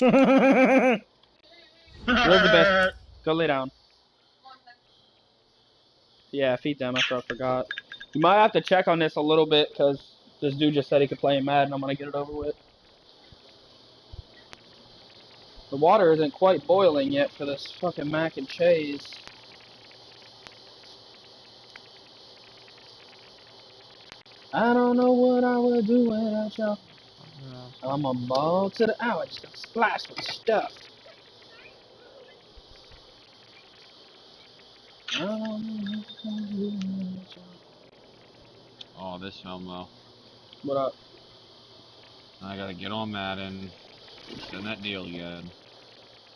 Elizabeth, go lay down. Yeah, feed them after I forgot. You might have to check on this a little bit because this dude just said he could play in Madden. I'm going to get it over with. The water isn't quite boiling yet for this fucking mac and cheese. I don't know what I would do without y'all. I'm a ball to the hour, just got splashed with stuff. I don't know what I would do without y'all. Oh, this Elmo. What up? I gotta get on Madden. Send that deal again.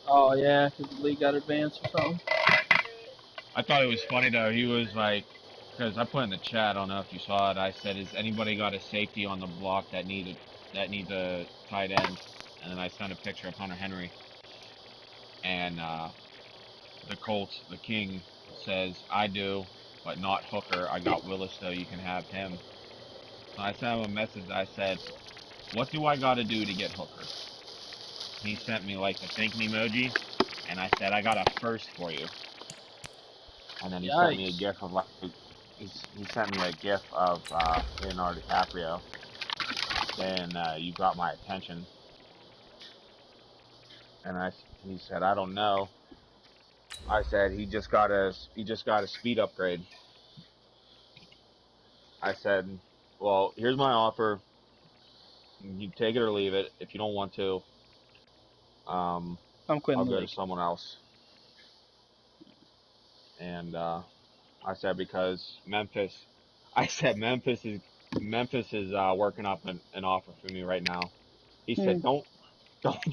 Oh, yeah, because the league got advanced or something. I thought it was funny though. He was like, because I put in the chat, I don't know if you saw it. I said, "Has anybody got a safety on the block that needs a tight end?" And then I sent a picture of Hunter Henry. And the Colts, the King, says, "I do, but not Hooker. I got Willis though. You can have him." So I sent him a message. I said, "What do I got to do to get Hooker?" He sent me like the thinking emoji, and I said, "I got a first for you." And then he sent me a gif of like he sent me a gif of Leonardo DiCaprio saying, "You got my attention." And he said, "I don't know." I said, he just got a speed upgrade." I said, "Well, here's my offer. You take it or leave it. If you don't want to, I'm quitting I'll the go league. to someone else." And I said, because Memphis is working up an offer for me right now. He said, don't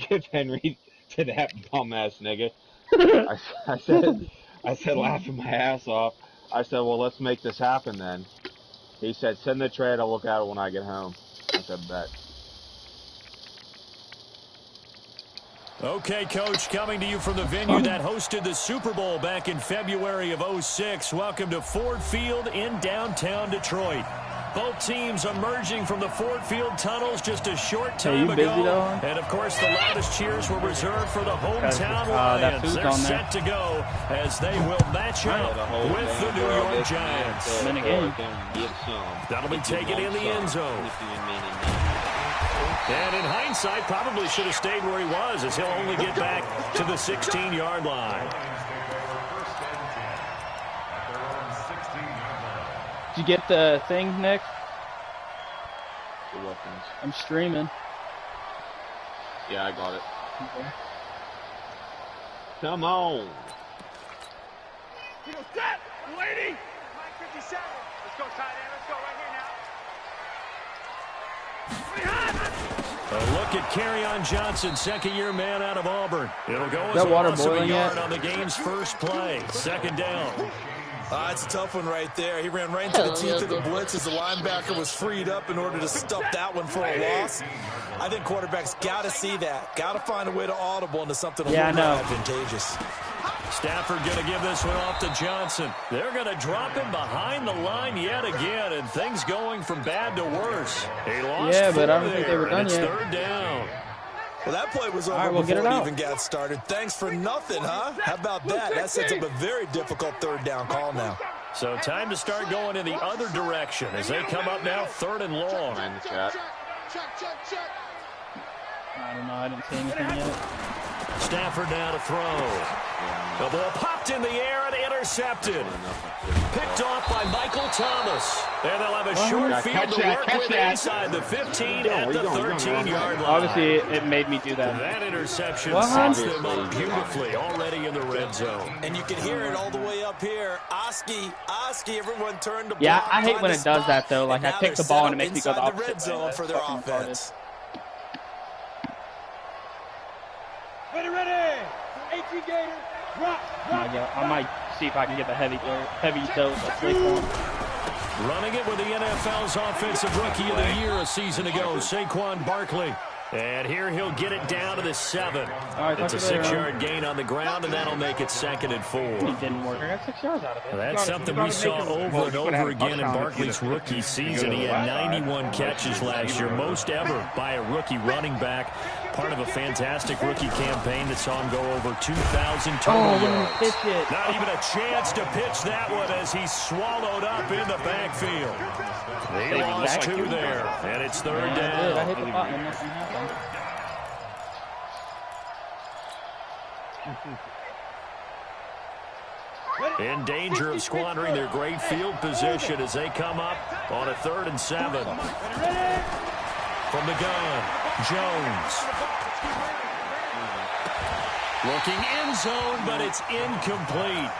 give Henry to that bum ass nigga." I said, laughing my ass off. I said, "Well, let's make this happen then." He said, "Send the trade. I'll look at it when I get home." I said, "Bet." Okay, Coach, coming to you from the venue that hosted the Super Bowl back in February of '06. Welcome to Ford Field in downtown Detroit. Both teams emerging from the Ford Field tunnels just a short time ago. And, of course, the loudest cheers were reserved for the hometown Lions. They're set to go as they will match up with the New York Giants. That'll be taken in the end zone. And in hindsight, probably should have stayed where he was, as he'll only get back to the 16-yard line. Did you get the thing, Nick? The weapons. I'm streaming. Yeah, I got it. Okay. Come on. Set, lady. 57. Let's go, tight end. Let's go right here now. A look at Kerryon Johnson, second-year man out of Auburn. It'll go as a loss of a yard on the game's first play. Second down. It's a tough one right there. He ran right into the teeth of the blitz as the linebacker was freed up in order to stuff that one for a loss. I think quarterbacks got to see that. Got to find a way to audible into something a little more advantageous. Stafford going to give this one off to Johnson. They're going to drop him behind the line yet again, and things going from bad to worse. He lost but I don't think they were done yet. It's third down. Well, that play was over before it even got started. Thanks for nothing, huh? How about that? That sets up a very difficult third down call now. So time to start going in the other direction as they come up now third and long. In the chat. I don't know. I didn't see anything yet. Stafford now to throw. The ball popped in the air and intercepted. Picked off by Michael Thomas. And they'll have a short field to work with inside the 15 at the 13-yard line. Obviously, it made me do that. That interception sets them up beautifully already in the red zone. And you can hear it all the way up here. Oski, everyone turned to block. Yeah, I hate when it does that, though. Like, I pick the ball and it makes me go the opposite red zone for their offense. Ready. 18 Gator. Rock. I might see if I can get the heavy dose of Saquon. Running it with the NFL's Offensive Rookie of the Year a season ago, Saquon Barkley. And here he'll get it down to the 7. It's a 6-yard gain on the ground, and that'll make it 2nd and 4. It didn't work. I got 6 yards out of it. That's something we saw over and over again in Barkley's rookie season. He had 91 catches last year, most ever by a rookie running back. Part of a fantastic rookie campaign that saw him go over 2,000 total yards. Not even a chance to pitch that one as he's swallowed up in the backfield. They lost 2 there, and it's 3rd down. I hit the button and nothing happened. In danger of squandering their great field position as they come up on a 3rd and 7. From the gun, Jones. Looking end zone, but it's incomplete.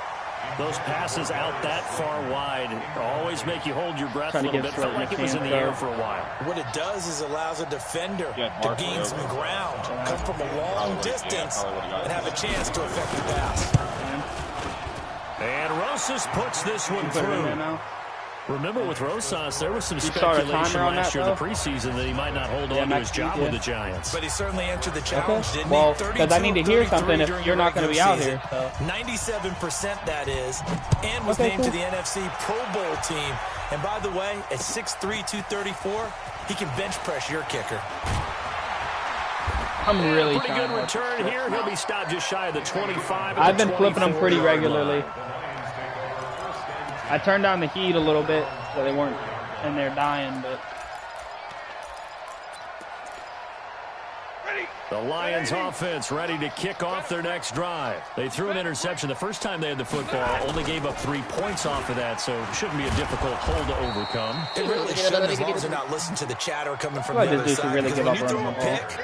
Those passes out that far wide always make you hold your breath a little bit. Felt like it was in the air for a while. What it does is allows a defender to gain some ground, come from a long distance, and have a chance to affect the pass. And Rosas puts this one through. Remember, with Rosas, there was some speculation last year in the preseason that he might not hold on to his job with the Giants. But he certainly answered the challenge, didn't he? Well, because I need to hear something if you're not going to be out here. So. 97% that is, and was named to the NFC Pro Bowl team. And by the way, at 6'3", 234, he can bench press your kicker. I'm really pretty good return here. He'll be stopped just shy of the 25. I've been flipping them pretty regularly. I turned down the heat a little bit so they weren't in there dying, but the Lions offense ready to kick off their next drive. They threw an interception the first time they had the football, only gave up 3 points off of that, so it shouldn't be a difficult hole to overcome. It really shouldn't, as long as they're not listening to the chatter coming from the other side. Really give up when you throw a pick,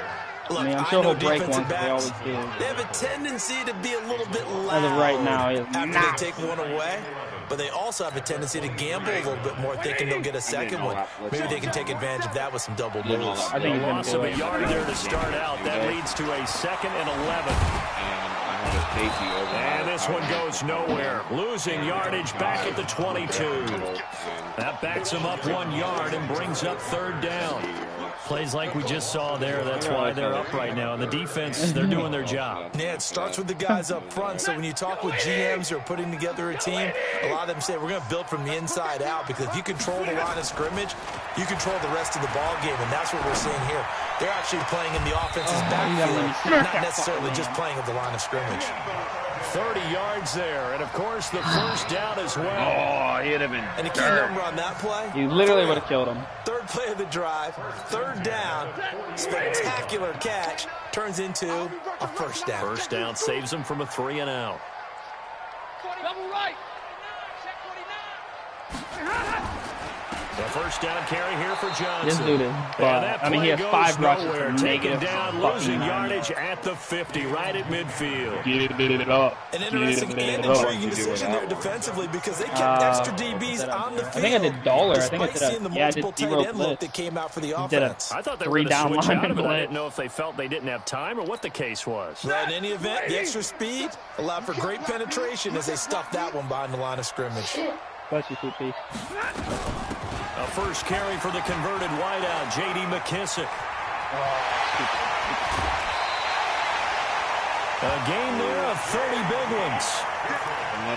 look, I mean, I'm sure he'll break one, they always do. They have a tendency to be a little bit loud as of right now, after they take one away. But they also have a tendency to gamble a little bit more, thinking they'll get a second one. Maybe they can take advantage of that with some double moves. I think he's loss of a yard there to start out. That leads to a 2nd and 11. And this one goes nowhere. Losing yardage back at the 22. That backs him up 1 yard and brings up 3rd down. Plays like we just saw there. That's why they're up right now. And the defense, they're doing their job. Yeah, it starts with the guys up front. So when you talk with GMs who are putting together a team, a lot of them say we're going to build from the inside out, because if you control the line of scrimmage, you control the rest of the ball game, and that's what we're seeing here. They're actually playing in the offense's backfield, not necessarily just playing at the line of scrimmage. 30 yards there, and of course the first down as well. Oh, he hit him in. And the key number on that play? You literally would have killed him. 3rd play of the drive, 3rd down, spectacular catch, turns into a 1st down. 1st down saves him from a 3 and out. Double right. The 1st down carry here for Johnson. This dude is I mean, he has 5 rushes for taken down, losing 9. yardage at the 50, right at midfield. Get it up. An interesting and intriguing decision there defensively, because they kept extra DBs on the field. I think I did dollar. I think I did did I did zero look that came out for the offense. I thought they were going to switch out of it. I didn't know if they felt they didn't have time or what the case was. Well, in any event, the extra speed allowed for great penetration as they stuffed that one behind the line of scrimmage. Bless you, CP. A first carry for the converted wideout, J.D. McKissick. A game there of 30 big ones.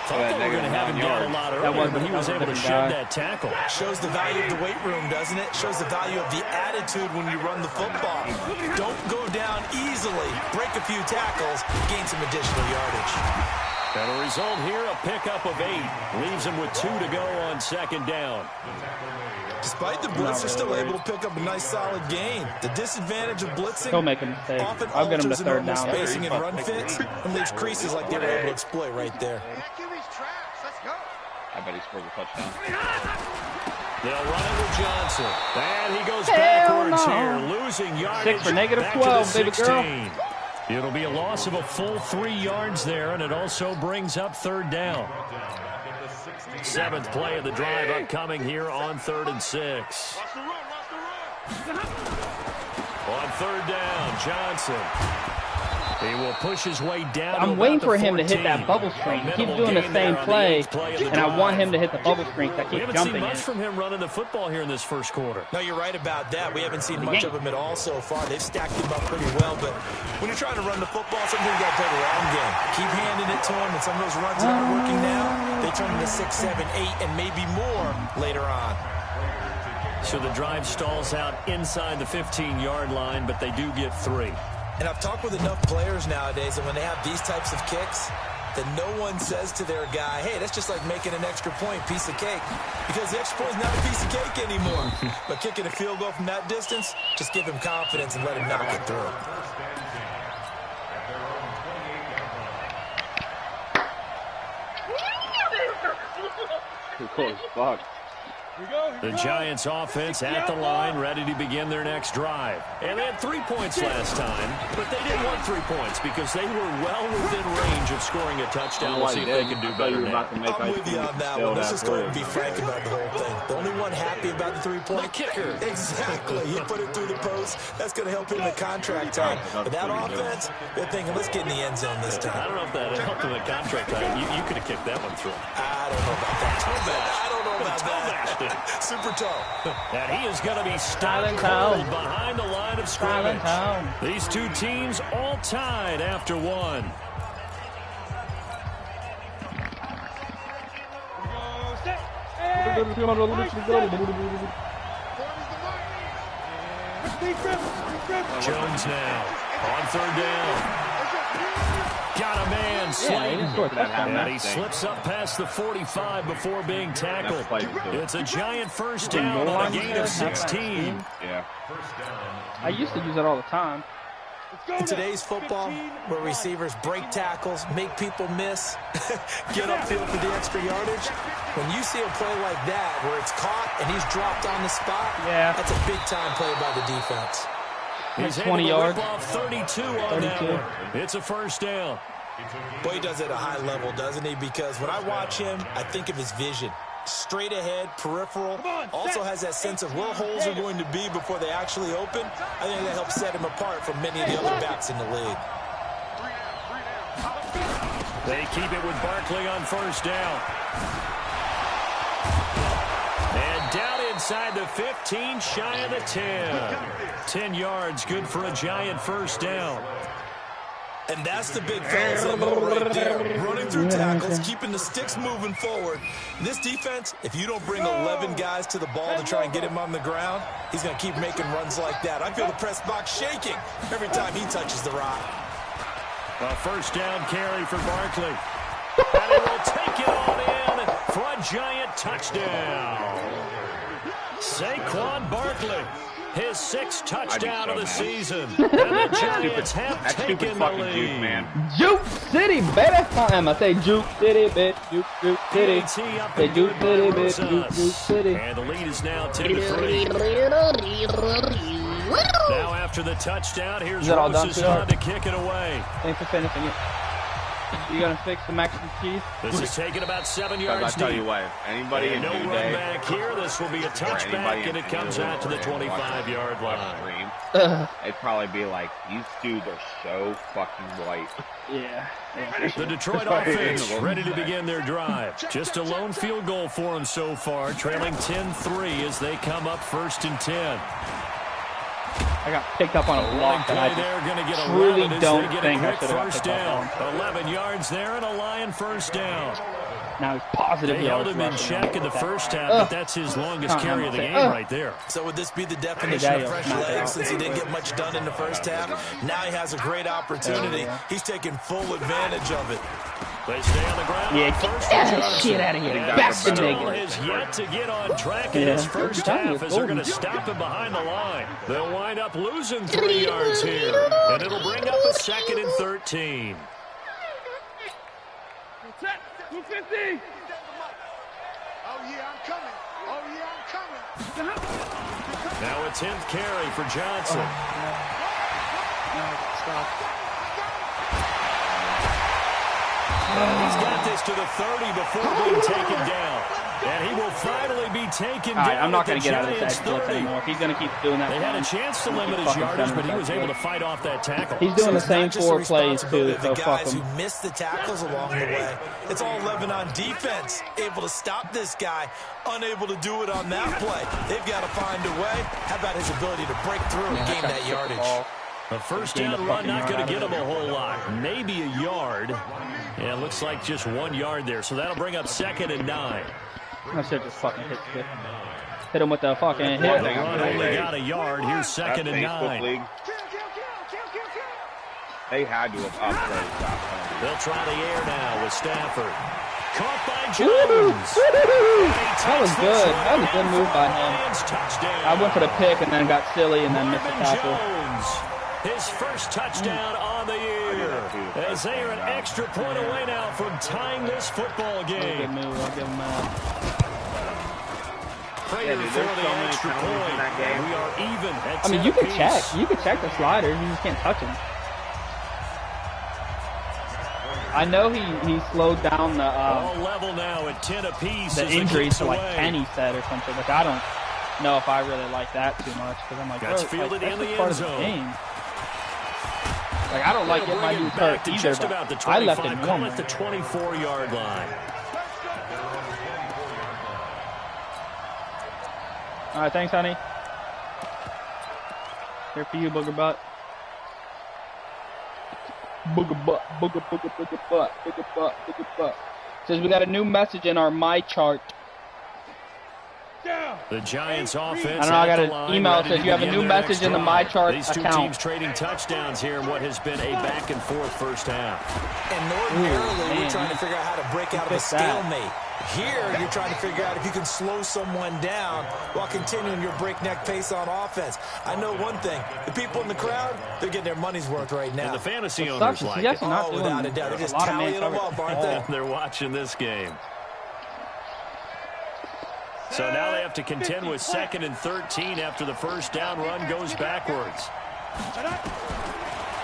Thought they were going to have him down a lot earlier, but he was able to shed that tackle. Shows the value of the weight room, doesn't it? Shows the value of the attitude when you run the football. Don't go down easily. Break a few tackles, gain some additional yardage. And a result here, a pickup of 8. Leaves him with 2 to go on 2nd down. Despite the blitz, they're still able to pick up a nice solid gain. The disadvantage of blitzing He'll make a mistake. often I'll get him to alters 3rd normal down. spacing and run fits and leaves creases like they were able to exploit right there. I bet he scores a touchdown. They'll run it with Johnson. And he goes backwards here, losing yardage 6 for negative back 12, to the baby 16. girl. It'll be a loss of a full 3 yards there, and it also brings up 3rd down. 7th play of the drive upcoming here on 3rd and 6. On 3rd down, Johnson. He will push his way down. I'm waiting for him to hit that bubble screen. He keeps doing the same play, and I want him to hit the bubble screen. I keep jumping. We haven't seen much from him running the football here in this first quarter. No, you're right about that. We haven't seen much of him at all so far. They've stacked him up pretty well, but when you're trying to run the football, sometimes you got to play the long game. Keep handing it to him, and some of those runs that aren't working now, they turn into 6, 7, 8, and maybe more later on. So the drive stalls out inside the 15-yard line, but they do get 3. And I've talked with enough players nowadays that when they have these types of kicks, that no one says to their guy, hey, that's just like making an extra point, piece of cake. Because the extra point is not a piece of cake anymore. But kicking a field goal from that distance, just give him confidence and let him knock it through. Cool as fuck. The Giants offense at the line, ready to begin their next drive. And they had 3 points last time, but they didn't want 3 points because they were well within range of scoring a touchdown. We'll see if they can do better now. I'm with you on that one. Let's just go ahead and be frank about the whole thing. The only one happy about the 3-point kicker. Exactly. He put it through the post. That's going to help him in contract time. But that offense, they're thinking, let's get in the end zone this time. I don't know if that helped him in contract time. You could have kicked that one through. I don't know about that. I don't know about that. Super toe. And he is going to be stopped behind the line of scrimmage. These two teams all tied after one. Jones now on 3rd down. Got a man slain. And he slips up past the 45 before being tackled. It's a Giant first down on a gain of 16. Yeah. I used to use it all the time. In today's football, where receivers break tackles, make people miss, get upfield for the extra yardage, when you see a play like that where it's caught and he's dropped on the spot, that's a big-time play by the defense. He's 20 yards. Off 32 on that one. It's a first down. Boy, he does it at a high level, doesn't he? Because when I watch him, I think of his vision. Straight ahead, peripheral. Also has that sense of where holes are going to be before they actually open. I think that helps set him apart from many of the other backs in the league. They keep it with Barkley on first down. And down inside the 15, shy of the 10. 10 yards, good for a Giant first down. And that's the big fella's MO right there. Running through tackles, keeping the sticks moving forward. This defense, if you don't bring 11 guys to the ball to try and get him on the ground, he's going to keep making runs like that. I feel the press box shaking every time he touches the rock. A first down carry for Barkley. And he will take it on in for a Giant touchdown. Saquon Barkley. His 6th touchdown of the season. And the Giants have taken the lead. Man. Juke City, baby. I say Juke City, bitch. Juke City. Say Juke City, bitch. Juke City. And the lead is now 10-3. Now after the touchdown, here's Rose's on to kick it away. Thanks for finishing it. You gonna fix the mac and cheese? This is taking about 7 yards I'll tell deep. you what, anybody in no New run Day, back here. This will be a touchback, and it comes out to the 25-yard line. it'd probably be like, these dudes are so fucking white. Yeah. The Detroit offense ready to begin their drive. Just a lone field goal for them so far, trailing 10-3 as they come up 1st and 10. I got picked up on a block that I truly don't think I should have got picked up on. 11 yards there and a Lion first down. Now he's positive They yards. held him in check in the first half, but that's his longest carry of the game right there. So would this be the definition of fresh legs since he didn't get much done in the first half? Now he has a great opportunity. He's taking full advantage of it. They stay on the ground. Yeah, get that shit out of here. Best nigga. Is yet to get on track in his first half as they're going to stop him behind the line. They'll wind up losing 3 yards here, and it'll bring up a 2nd and 13. 250. Oh, yeah, I'm coming. Oh, yeah, I'm coming. Now a 10th carry for Johnson. He's got this to the 30 before being taken down. And he will finally be taken down. I'm not going to get out of this Giants' 30. anymore. If he's going to keep doing that. They had a chance to limit his yardage, but he was able to fight off that tackle. He's doing the same 4 plays, too, so fuck guys him. who missed the tackles along the way. It's all 11 on defense. Able to stop this guy. Unable to do it on that play. They've got to find a way. How about his ability to break through and gain that yardage? A first down run, not going to get him a whole lot. Maybe a yard. Yeah, it looks like just 1 yard there. So that'll bring up 2nd and 9. I should just fucking hit him with the fucking hit. The run only got a yard. Here's 2nd and 9. They had to have upgraded that one. They'll try the air now with Stafford. Caught by Jones. That was good. That was a good move by him. I went for the pick and then got silly and then missed the tackle. Jones, his first touchdown on the year. As they are an extra point away now from tying this football game. Good move. I'll give him that. Prater for the extra point. We are even at 10 you can apiece. check. You can check the sliders. You just can't touch them. I know he slowed down the all level now at 10 apiece. The injuries to like 10, he said, or something. Like I don't know if I really like that too much because I'm like, that's bro, fielded like, in that's the part end of the zone. game. Like I don't like getting my dude hurt either. Just about the 25, I left it call warm. it the 24-yard line. All right, thanks, honey. Here for you, booger butt. Booger butt, booger, booger, booger butt, booger butt, booger butt. Says we got a new message in our My Chart. The Giants offense. I don't know, I got an email that says you have a new message in the My Chart These two account. teams trading touchdowns here in what has been a back and forth first half. And ordinarily, we're trying to figure out how to break out of a stalemate. Here, you're trying to figure out if you can slow someone down while continuing your breakneck pace on offense. I know one thing. The people in the crowd, they're getting their money's worth right now. And the fantasy What owners sucks is like he's it. actually not doing without a doubt. They're just a lot of man tallying them up, coverage. aren't they? They're watching this game. So now they have to contend with 2nd and 13 after the first down run goes backwards.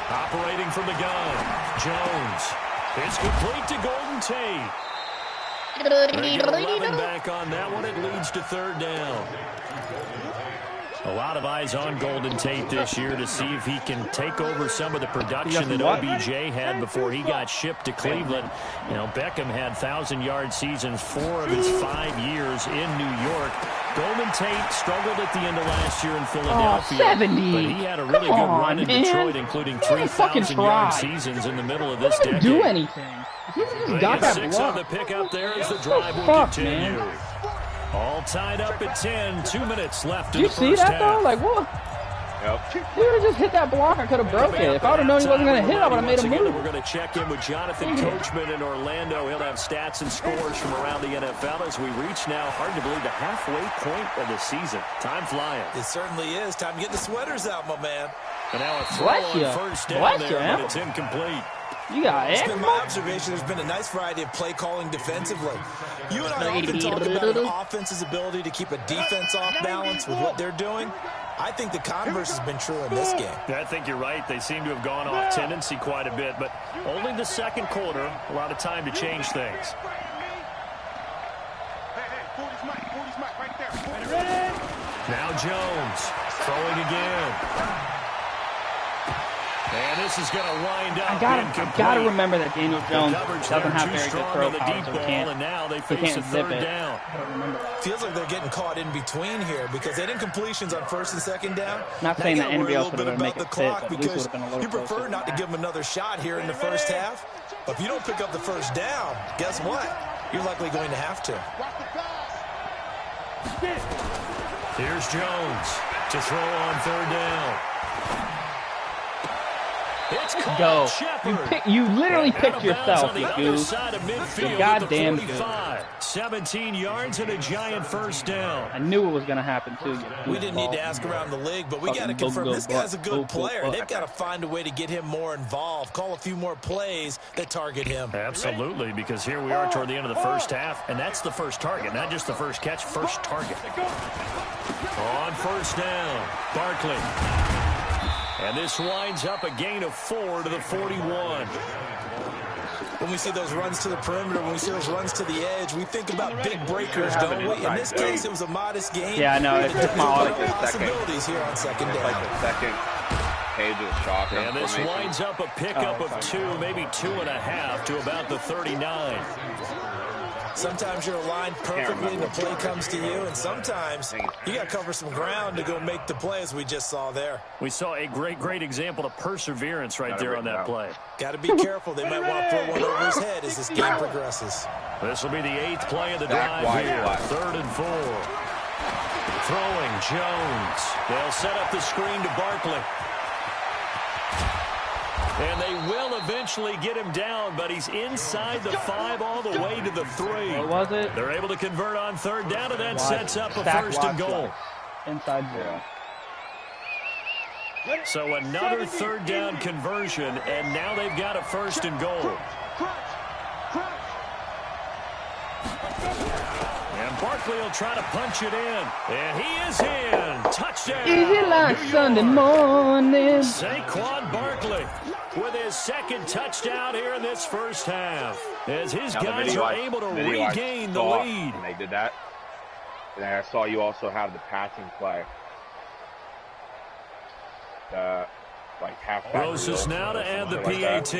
Operating from the gun, Jones. It's complete to Golden Tate. They get 11 back on that one. It leads to 3rd down. A lot of eyes on Golden Tate this year to see if he can take over some of the production that OBJ had before he got shipped to Cleveland. You know, Beckham had 1,000-yard seasons 4 of his 5 years in New York. Golden Tate struggled at the end of last year in Philadelphia. 70. But he had a really good run in Detroit, including 3,000-yard seasons in the middle of this decade. Do anything. He just got that 6 block. on the pick up there as the drive will continue. Man. All tied up at 10. 2 minutes left in the first half. You see that, though? Like, what? Yep. He would have just hit that block. I could have broke it. If I would have known he wasn't going to hit, I would have made a move. We're going to check in with Jonathan Coachman in Orlando. He'll have stats and scores from around the NFL as we reach now, hard to believe, the halfway point of the season. Time flying. It certainly is. Time to get the sweaters out, my man. And now a throw on first down there, but it's incomplete. You got it. It's been my observation. There's been a nice variety of play calling defensively. You and I often talk about an offense's ability to keep a defense off balance with what they're doing. I think the converse has been true in this game. I think you're right. They seem to have gone off tendency quite a bit, but only the second quarter, a lot of time to change things. Now Jones throwing again. And this is going to wind up. I gotta remember that Daniel Jones doesn't have very good throw the power, deep so ball, and now they face a third down. Feels like they're getting caught in between here because they didn't completions on 1st and 2nd down. Not saying that anybody else would have about made the it fit, clock but at least because would have been a little you prefer closer. not to give them another shot here in the first half. But if you don't pick up the first down, guess what? You're likely going to have to. Here's Jones to throw on 3rd down. It's Go. Shepard. You literally picked yourself, you goof. You goddamn goof. 17 yards and a giant first down. I knew it was going to happen, too. We didn't need to ask around the league, but we got to confirm this guy's a good player. They've got to find a way to get him more involved, call a few more plays that target him. Absolutely, because here we are toward the end of the first half, and that's the first target, not just the first catch, first target. On first down, Barkley. And this winds up a gain of 4 to the 41. When we see those runs to the perimeter, when we see those runs to the edge, we think about big breakers, don't we? In this case, it was a modest gain. Yeah, I know. It's my auto. Possibilities here on 2nd down. Like the second page of the shotgun. And this winds up a pickup of 2, maybe 2.5 to about the 39. Sometimes you're aligned perfectly and the play comes to you, and sometimes you got to cover some ground to go make the play, as we just saw there. We saw a great example of perseverance right there on that play. Got to be careful. They might want to throw one over his head as this game progresses. This will be the 8th play of the drive here. 3rd and 4. Throwing Jones. They'll set up the screen to Barkley. And they will eventually get him down, but he's inside the 5 all the way to the 3. What was it? They're able to convert on third down, and that Watch. sets up a Stack first and watch goal. watch. Inside zone. So another third down conversion, and now they've got a first and goal. And Barkley will try to punch it in. And he is in. Touchdown. Easy like Sunday morning. Saquon Barkley with his second touchdown here in this first half. As his guys are able to regain the lead. And they did that. And I saw you also have the passing play. Like half. Roses now to add the PAT.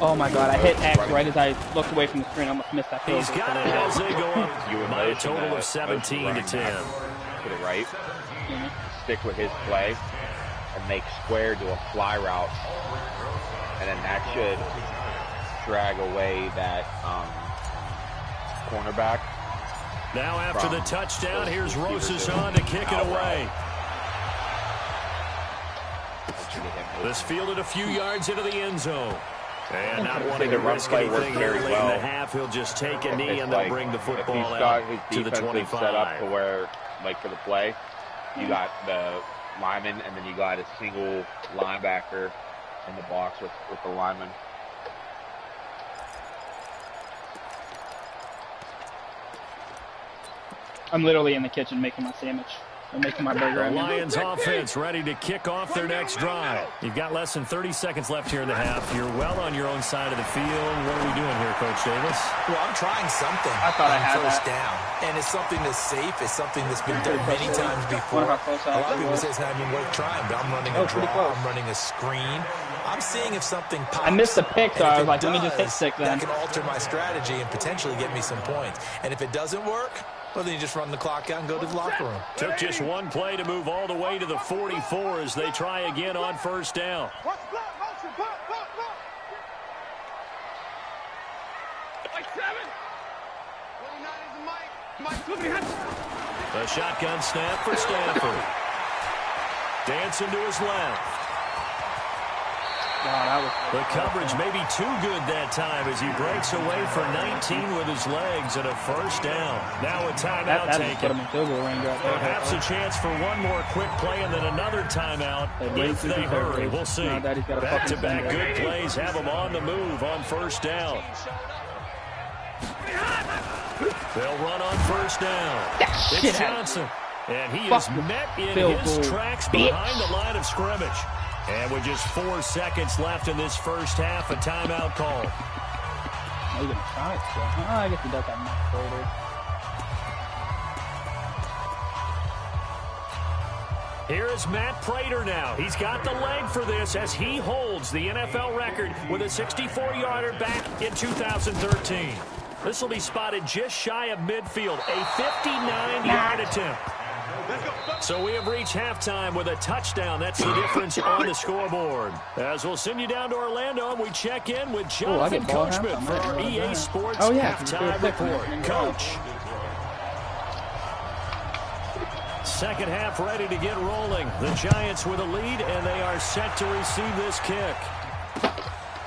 Oh my God! I hit X right as I looked away from the screen. I almost missed that. He's got it as they go up by a total of 17 to 10. Put it right. Stick with his play and make square to a fly route, and then that should drag away that cornerback. Now after the touchdown, here's Roses on to kick it away. This fielded a few yards into the end zone. And not wanting to risk anything here late in the half, he'll just take a knee and they'll bring the football out to the 25. Set up to where, like for the play, you got the lineman and then you got a single linebacker in the box with the lineman. I'm literally in the kitchen making my sandwich. I'm making my burger. The Lions offense ready to kick off their next drive. You've got less than 30 seconds left here in the half. You're well on your own side of the field. What are we doing here, Coach Davis? Well, I'm trying something. I thought I had first that. down. And it's something that's safe. It's something that's been done many times before. A lot of people say it's not even worth trying, but I'm running a draw. I'm running a screen. I'm seeing if something pops. I missed the pick, so I was like, let me just hit 6 then. That can alter my strategy and potentially get me some points. And if it doesn't work, well, then you just run the clock out and go to the locker room. Took just one play to move all the way to the 44 as they try again on first down. The shotgun snap for Stanford. Dancing to his left. Wow, The coverage may be too good that time as he breaks away for 19 with his legs and a first down. Now a timeout taken. Perhaps a chance for one more quick play and then another timeout if they hurry. We'll see. Back-to-back good plays have them on the move on first down. They'll run on first down. It's Johnson. And he is met in his tracks behind the line of scrimmage. And with just 4 seconds left in this first half, a timeout call. Are you going to try it still? Oh, I guess he does have Matt Prater. Here is Matt Prater now. He's got the leg for this as he holds the NFL record with a 64-yarder back in 2013. This will be spotted just shy of midfield, a 59-yard attempt. So we have reached halftime with a touchdown. That's the difference on the scoreboard. As we'll send you down to Orlando, and we check in with Jonathan Coachman for our EA Sports halftime report. Coach. Second half ready to get rolling. The Giants with a lead, and they are set to receive this kick.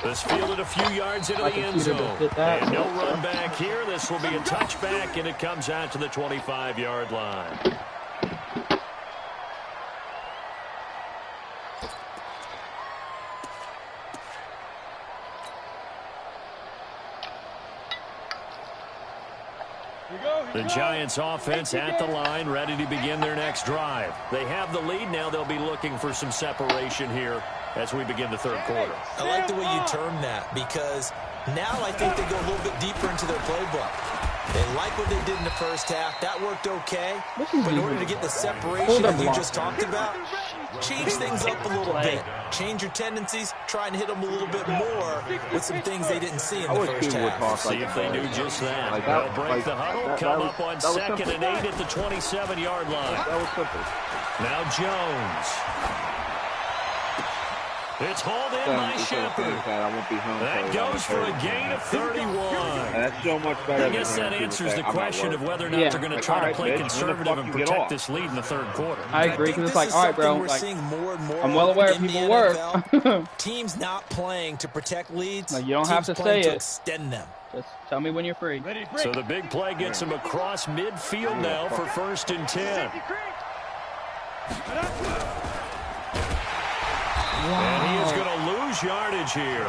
This fielded a few yards into the end zone. And no run back here. This will be a touchback, and it comes out to the 25-yard line. The Giants offense at the line, ready to begin their next drive. They have the lead. Now they'll be looking for some separation here as we begin the third quarter. I like the way you term that because now I think they go a little bit deeper into their playbook. They like what they did in the first half. That worked okay. But in order to get the separation that you just talked about, change things up a little bit. Change your tendencies. Try and hit them a little bit more with some things they didn't see in the first half. See if they do just that. They'll break the huddle, come up on 2nd and 8 at the 27-yard line. That was simple. Now Jones. It's hauled in by Shepard. That goes for a gain of 31. That's so much better. I guess that answers the question of whether or not they're going to try to play conservative and protect this lead in the third quarter. I agree, because it's like, all right, bro, like, I'm well aware people work. Teams not playing to protect leads. No, you don't have to say it. Extend them. Just tell me when you're free. So the big play gets him across midfield now for 1st and 10. And he is going to lose yardage here.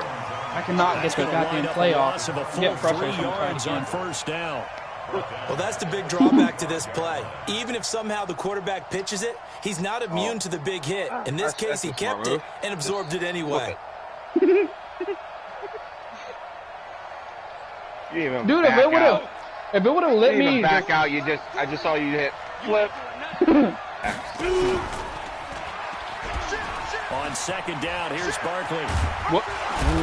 I cannot get the goddamn play off. Get frustrated 3 yards on 1st down. Well, that's the big drawback to this play. Even if somehow the quarterback pitches it, he's not immune to the big hit. In this case, he kept it and absorbed it anyway. Dude, if it would have lit me back out, I just saw you hit flip. On 2nd down, here's Barkley.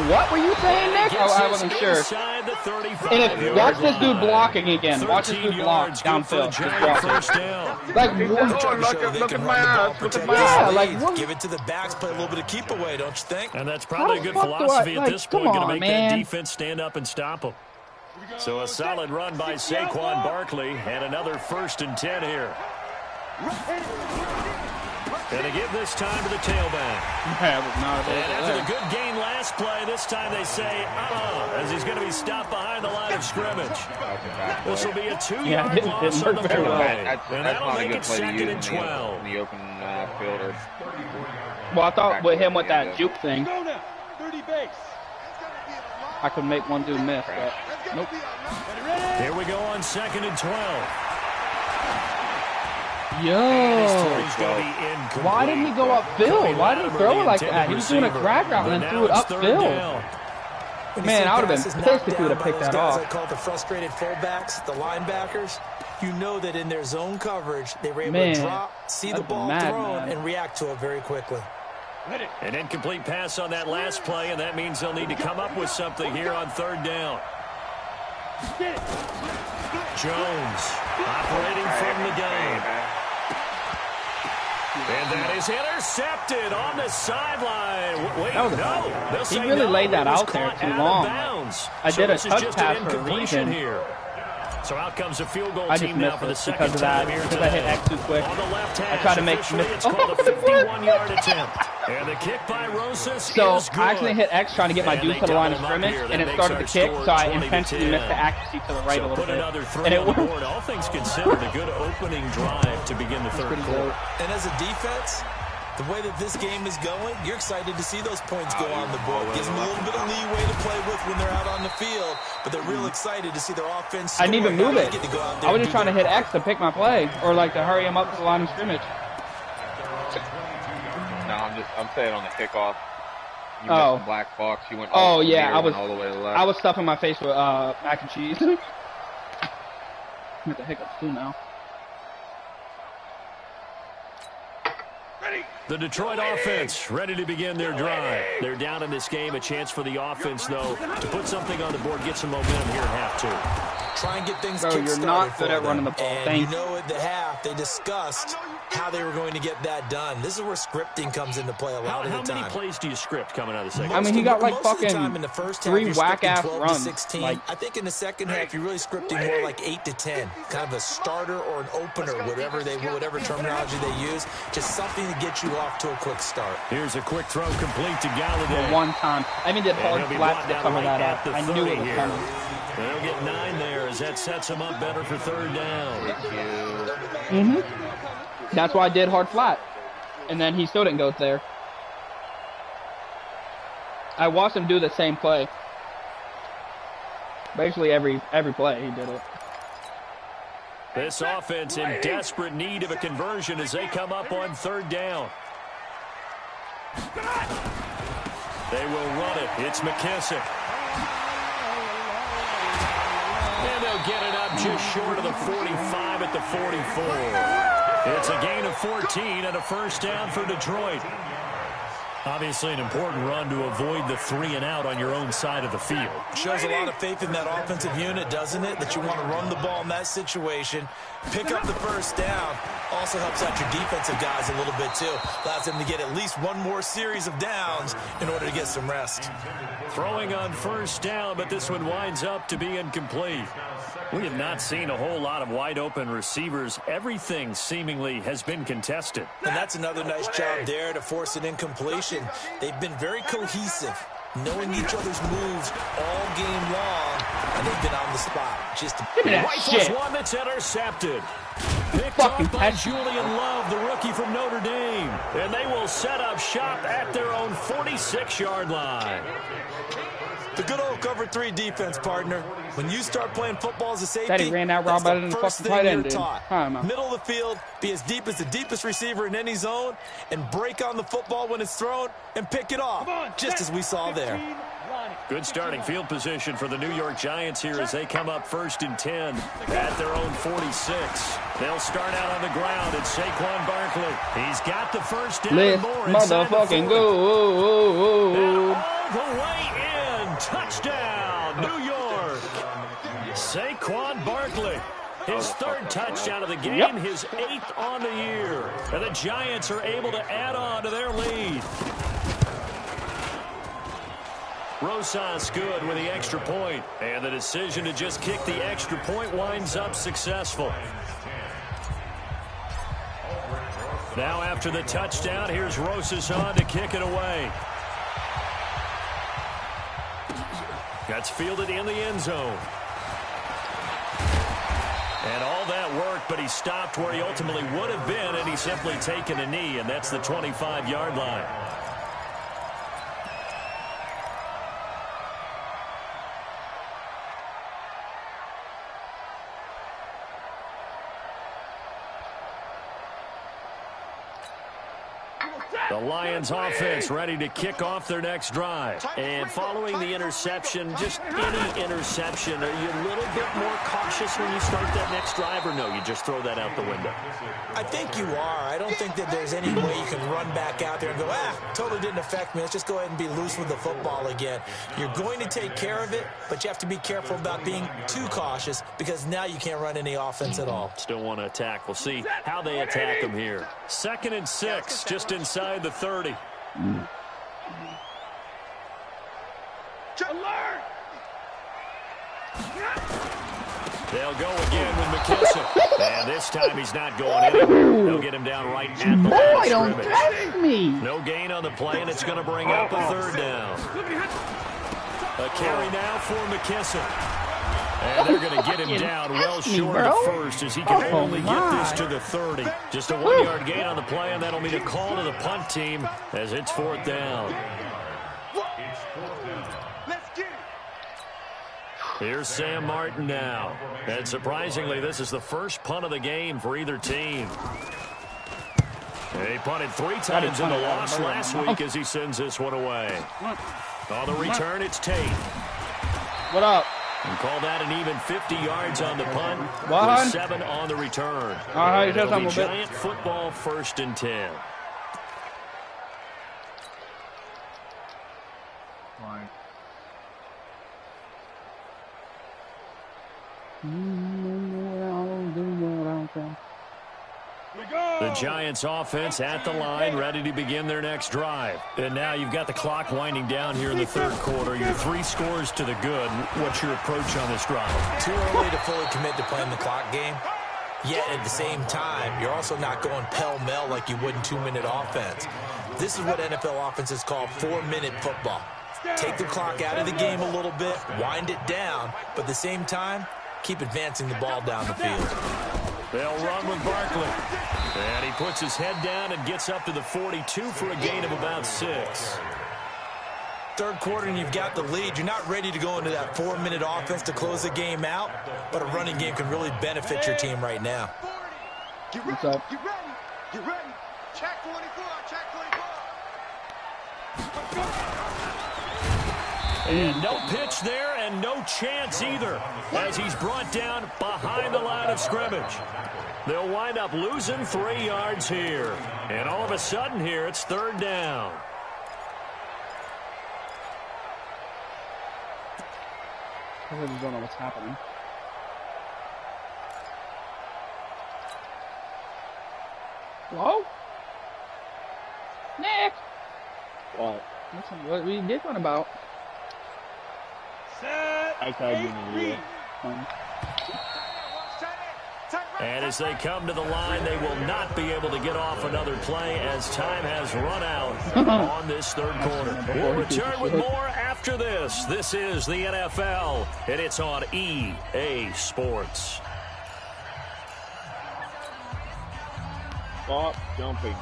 What were you saying, Nick? I wasn't sure. And watch this dude blocking again. Watch this dude block downfield. Like, look at my eyes. Look at my eyes. Like, give it to the backs, play a little bit of keep away, don't you think? And that's probably a good philosophy at this point. Going to make that defense stand up and stop them. So a solid run by Saquon Barkley, and another 1st and 10 here. And they give this time to the tailback. And after the good gain last play, this time they say, as he's going to be stopped behind the line of scrimmage. This will be a 2-yard loss on the play. And that'll make it 2nd and 12. In the open fielder. Well, I thought with him with that juke thing, I could make one dude miss, but nope. Here we go on 2nd and 12. Yo, why didn't he go upfield? Why didn't he throw it like that? He was doing a drag route and then threw it upfield. Man, I would have been pissed if he would have picked that off. I call it the frustrated fullbacks, the linebackers. You know that in their zone coverage, they were able to drop, see the ball thrown, and react to it very quickly. An incomplete pass on that last play, and that means they'll need to come up with something here on 3rd down. Jones operating from the gun. And that is intercepted on the sideline. Wait, no. He really laid that out there too long. I did a touch pass for a reason. Here. So out comes a field goal I just team now missed for the it second because of that. time here Because I hit X too quick. On the left hash, I tried to make it's called a 51-yard attempt. And the kick by Rosas So is good. I actually hit X trying to get my dude to the line of scrimmage, and it started to kick, so I intentionally missed the accuracy to the right a little bit. And it worked. All things considered, a good opening drive to begin the third quarter. And as a defense, the way that this game is going, you're excited to see those points go on the board. Gives them a little bit of leeway to play with when they're out on the field, but they're real excited to see their offense score. I didn't even move it. I was just trying to hit X to pick my play, or like to hurry him up to the line of scrimmage. No, I'm saying on the kickoff. You missed the black box. You went all, all the way to the left. I was stuffing my face with mac and cheese. I'm with the hiccups too now. The Detroit offense ready to begin their drive. They're down in this game. A chance for the offense, though, to put something on the board, get some momentum here at half 2. Try and get things Bro, you're not good at running the ball. And you know at the half, they discussed how they were going to get that done. This is where scripting comes into play a lot of the time. How many plays do you script coming out of the second? I mean, he got like fucking in the first half, 3 whack-ass runs. Like, I think in the second half, you're really scripting more like 8 to 10. Kind of a starter or an opener, whatever terminology they use. Just something to get you off to a quick start. Here's a quick throw complete to Galladay. For one time. I even did hard flat to cover that up. I knew it was coming. They'll get 9 there as that sets them up better for 3rd down. That's why I did hard flat. And then he still didn't go there. I watched him do the same play. Basically every play he did it. This offense in desperate need of a conversion as they come up on 3rd down. They will run it. It's McKissick. And they'll get it up just short of the 45 at the 44. It's a gain of 14 and a 1st down for Detroit. Obviously an important run to avoid the 3 and out on your own side of the field. Shows a lot of faith in that offensive unit, doesn't it? That you want to run the ball in that situation, pick up the 1st down. Also helps out your defensive guys a little bit, too. Allows them to get at least one more series of downs in order to get some rest. Throwing on first down, but this one winds up to be incomplete. We have not seen a whole lot of wide-open receivers. Everything seemingly has been contested. And that's another nice job there to force an incompletion. They've been very cohesive, knowing each other's moves all game long, and they've been on the spot. Just rifles one that's intercepted. Picked off by Julian Love, the rookie from Notre Dame. And they will set up shop at their own 46-yard line. The good old cover 3 defense, partner. When you start playing football as a safety, Daddy ran out raw better than the fucking tight end, dude. Middle of the field, be as deep as the deepest receiver in any zone, and break on the football when it's thrown, and pick it off, just as we saw there. Good starting field position for the New York Giants here as they come up 1st and 10 at their own 46. They'll start out on the ground. It's Saquon Barkley. He's got the first down and more. Motherfucking go. All the way in. Touchdown, New York. Saquon Barkley. His 3rd touchdown of the game, his 8th on the year. And the Giants are able to add on to their lead. Rosas good with the extra point, and the decision to just kick the extra point winds up successful. Now after the touchdown, here's Rosas on to kick it away. That's fielded in the end zone. And all that work, but he stopped where he ultimately would have been, and he's simply taken a knee, and that's the 25-yard line. The Lions offense ready to kick off their next drive. And following the interception, just any interception, are you a little bit more cautious when you start that next drive, or no, you just throw that out the window? I think you are. I don't think that there's any way you can run back out there and go, totally didn't affect me. Let's just go ahead and be loose with the football again. You're going to take care of it, but you have to be careful about being too cautious because now you can't run any offense at all. Still want to attack. We'll see how they attack them here. 2nd and 6, just inside the 30. They'll go again with McKesson. And this time he's not going anywhere. They'll get him down right at the line of scrimmage. No gain on the play, and it's going to bring up a 3rd down. A carry now for McKesson. And they're going to get him down well short of the 1st as he can only get this to the 30. Just a 1-yard gain on the play, and that'll mean a call to the punt team as it's 4th down. Here's Sam Martin now. And surprisingly, this is the first punt of the game for either team. He punted 3 times in the loss last week as he sends this one away. On the return, it's Tate. What up? And call that an even 50 yards on the punt. What? 7 on the return. It'll be Giant football 1st and 10. Fine. The Giants offense at the line, ready to begin their next drive. And now you've got the clock winding down here in the 3rd quarter. You're 3 scores to the good. What's your approach on this drive? Too early to fully commit to playing the clock game. Yet at the same time, you're also not going pell-mell like you would in 2-minute offense. This is what NFL offenses call 4-minute football. Take the clock out of the game a little bit, wind it down, but at the same time, keep advancing the ball down the field. They'll run with Barkley. And he puts his head down and gets up to the 42 for a gain of about 6. 3rd quarter and you've got the lead. You're not ready to go into that 4-minute offense to close the game out, but a running game can really benefit your team right now. What's up? You ready? You ready? Check 24. Check 24. And no pitch there and no chance either as he's brought down behind the line of scrimmage. They'll wind up losing 3 yards here. And all of a sudden here, it's 3rd down. I really don't know what's happening. Whoa. Nick. What? Listen, what we giggling about? I told you in the video. And as they come to the line, they will not be able to get off another play as time has run out on this third quarter. We'll return with more after this. This is the NFL, and it's on EA Sports. Stop jumping.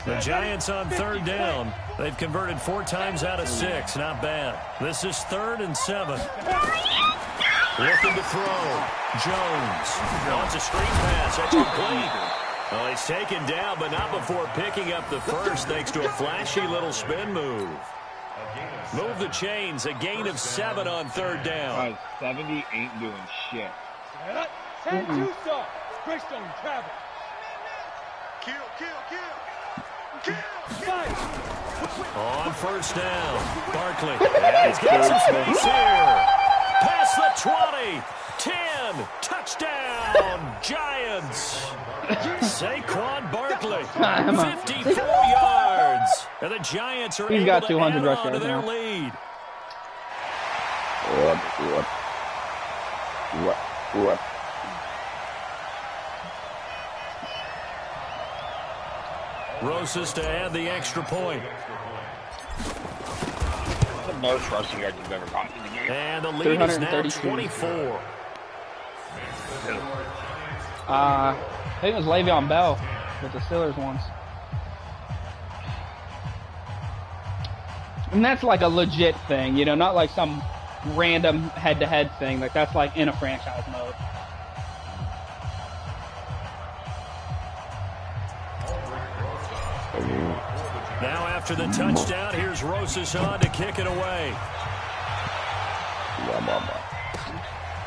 The Giants on third down. They've converted 4 times out of 6. Not bad. This is 3rd and 7. Looking to throw. Jones. Wants a screen pass. That's complete. Well, he's taken down, but not before picking up the first thanks to a flashy little spin move. Move the chains. A gain of 7 on third down. 70 ain't doing shit. On first down, Barkley. He's got some space here. Past the 20. 10. Touchdown, Giants. Saquon Barkley. 54 yards. And the Giants are able to add on to their lead. What? Rosas to add the extra point. The most rushing yards you've ever gotten in the game. And the lead is now 24. I think it was Le'Veon Bell with the Steelers once. And that's like a legit thing, you know, not like some random head-to-head thing. Like, that's like in a franchise mode. Now after the touchdown, here's Rosas on to kick it away.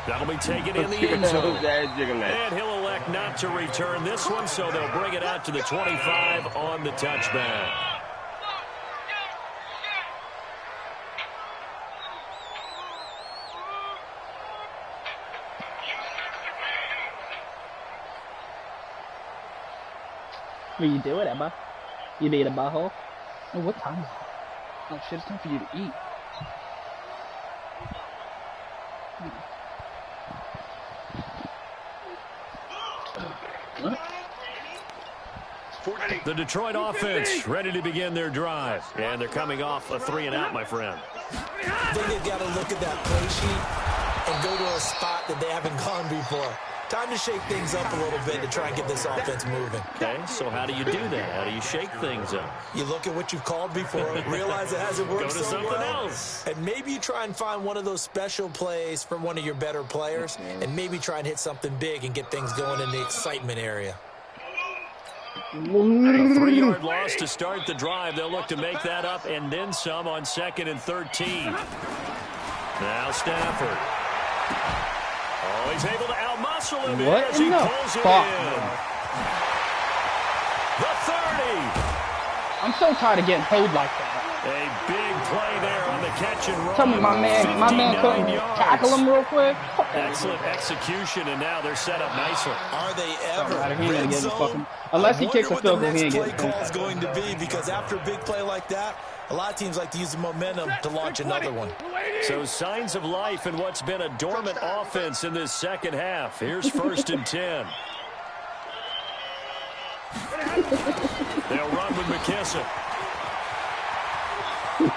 That'll be taken in the end zone. And he'll elect not to return this one, so they'll bring it out to the 25 on the touchback. Will you do it, Emma? You need a butthole? Oh, what time is it? Oh shit, it's time for you to eat. What? The Detroit offense ready to begin their drive. And they're coming off a 3-and-out, my friend. I think they've got to look at that play sheet and go to a spot that they haven't gone before. Time to shake things up a little bit to try and get this offense moving. Okay, so how do you do that? How do you shake things up? You look at what you've called before, realize it hasn't worked Go to so something well, else. and maybe you try and find one of those special plays from one of your better players, and maybe try and hit something big and get things going in the excitement area. A 3-yard loss to start the drive. They'll look to make that up and then some on 2nd and 13. Now Stafford. Oh, he's able to outmuscle him as he pulls it in. The 30. I'm so tired of getting hold like that. A big play there on the catch and run. Tell me my man couldn't tackle him real quick. Excellent execution, and now they're set up nicely. Are they ever red zone? Unless he kicks a field goal, he ain't getting getting play call is going to be, because after a big play like that, a lot of teams like to use the momentum to launch another one. So signs of life in what's been a dormant offense in this second half. Here's 1st and 10. They'll run with McKissick. And he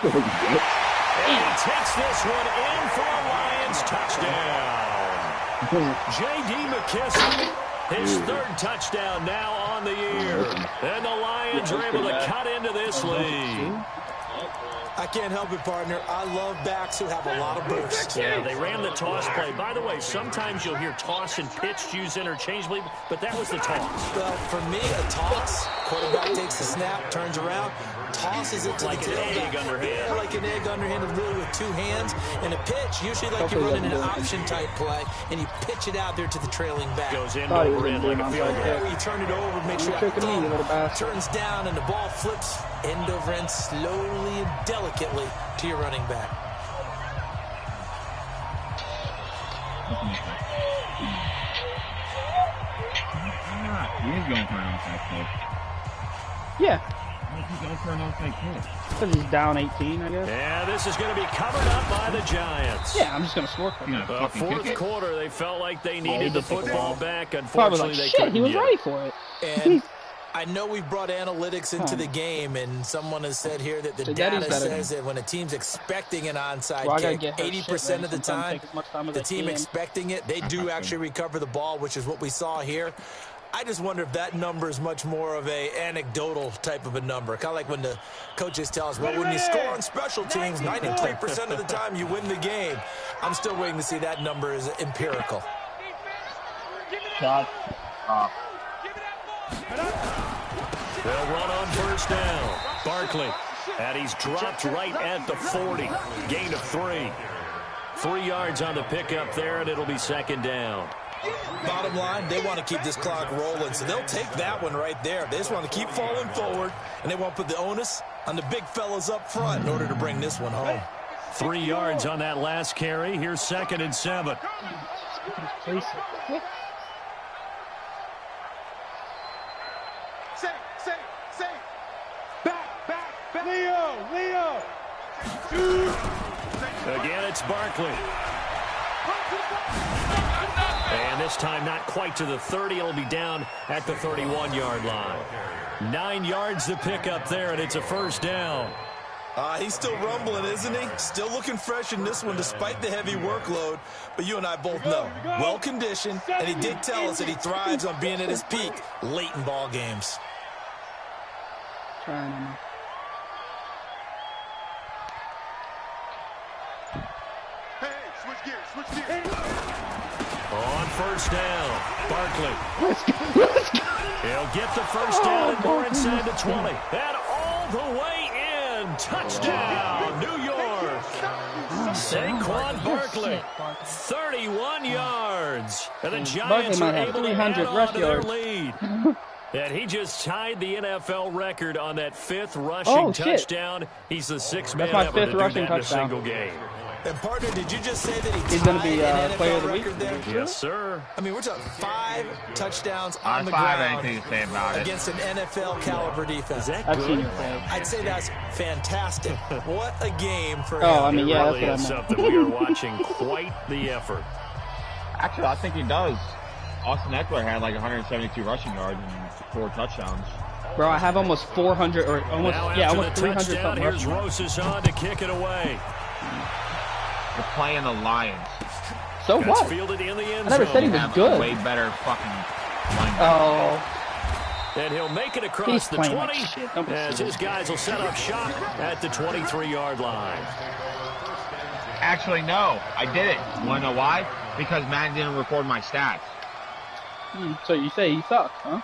takes this one in for a Lions touchdown. J.D. McKissick, his 3rd touchdown now on the year. And the Lions are able to cut into this lead. I can't help it, partner. I love backs who have a lot of burst. Yeah, they ran the toss play. By the way, sometimes you'll hear toss and pitch used interchangeably, but that was the toss. Well, for me, a toss, quarterback takes the snap, turns around, tosses it to like the tailback. Like an egg underhand. Yeah, like an egg underhanded, really with 2 hands. And a pitch, usually like you're running an option-type play, and you pitch it out there to the trailing back. Goes in over in like a field goal. Where you turn it over, make sure it turns down, and the ball flips end over end slowly and delicately to your running back. He is going for an onside kick. Yeah. He's going for an onside kick. Because he's down 18, I guess. Yeah, this is going to be covered up by the Giants. Yeah, I'm just going to score for him. Fourth quarter, they felt like they needed the football back. Probably Unfortunately, like, they shit, couldn't he was get ready it. for it. And I know we've brought analytics into the game, and someone has said here that the data says that when a team's expecting an onside kick, 80% of the time, the team expecting it, they do actually recover the ball, which is what we saw here. I just wonder if that number is much more of a anecdotal type of a number. Kind of like when the coaches tell us, well, when you score on special teams, 93% of the time you win the game. I'm still waiting to see that number is empirical. Shot. They'll run on first down. Barkley. And he's dropped right at the 40. Gain of 3. 3 yards on the pickup there, and it'll be second down. Bottom line, they want to keep this clock rolling, so they'll take that one right there. They just want to keep falling forward, and they want to put the onus on the big fellas up front in order to bring this one home. 3 yards on that last carry. Here's 2nd and 7. Back. Leo. Again, it's Barkley. And this time not quite to the 30. It'll be down at the 31-yard line. 9 yards to pick up there, and it's a first down. He's still rumbling, isn't he? Still looking fresh in this one despite the heavy workload. But you and I both know, well-conditioned, and he did tell us that he thrives on being at his peak late in ball games. Trying to. Switch gears. On first down, Barkley. He'll get the first down and more inside the 20. And all the way in. Touchdown, New York. Saquon Barkley, 31 yards. And the Giants are able to add on to their lead. And he just tied the NFL record on that 5th rushing touchdown. He's the 6th man ever to do that in a single game. And, partner, did you just say that he's going to be player of the week? Yes, sir. I mean, we're talking 5 touchdowns on the ground against an NFL-caliber defense. Is that good? I'd say that's fantastic. What a game for him. I mean, yeah, really is something we are watching quite the effort. Actually, I think he does. Austin Eckler had like 172 rushing yards and 4 touchdowns. Bro, I have almost 400 or almost, almost 300 something. Here's Rosas on to kick it away. We're playing the Lions. So what? Fielded in the end I never said he was good. Way better fucking linebacker. Oh. And he'll make it across the 20 as his guys will set up shop at the 23-yard line. Actually, no. I did it. You want to know why? Because Madden didn't record my stats. So you say he sucks, huh?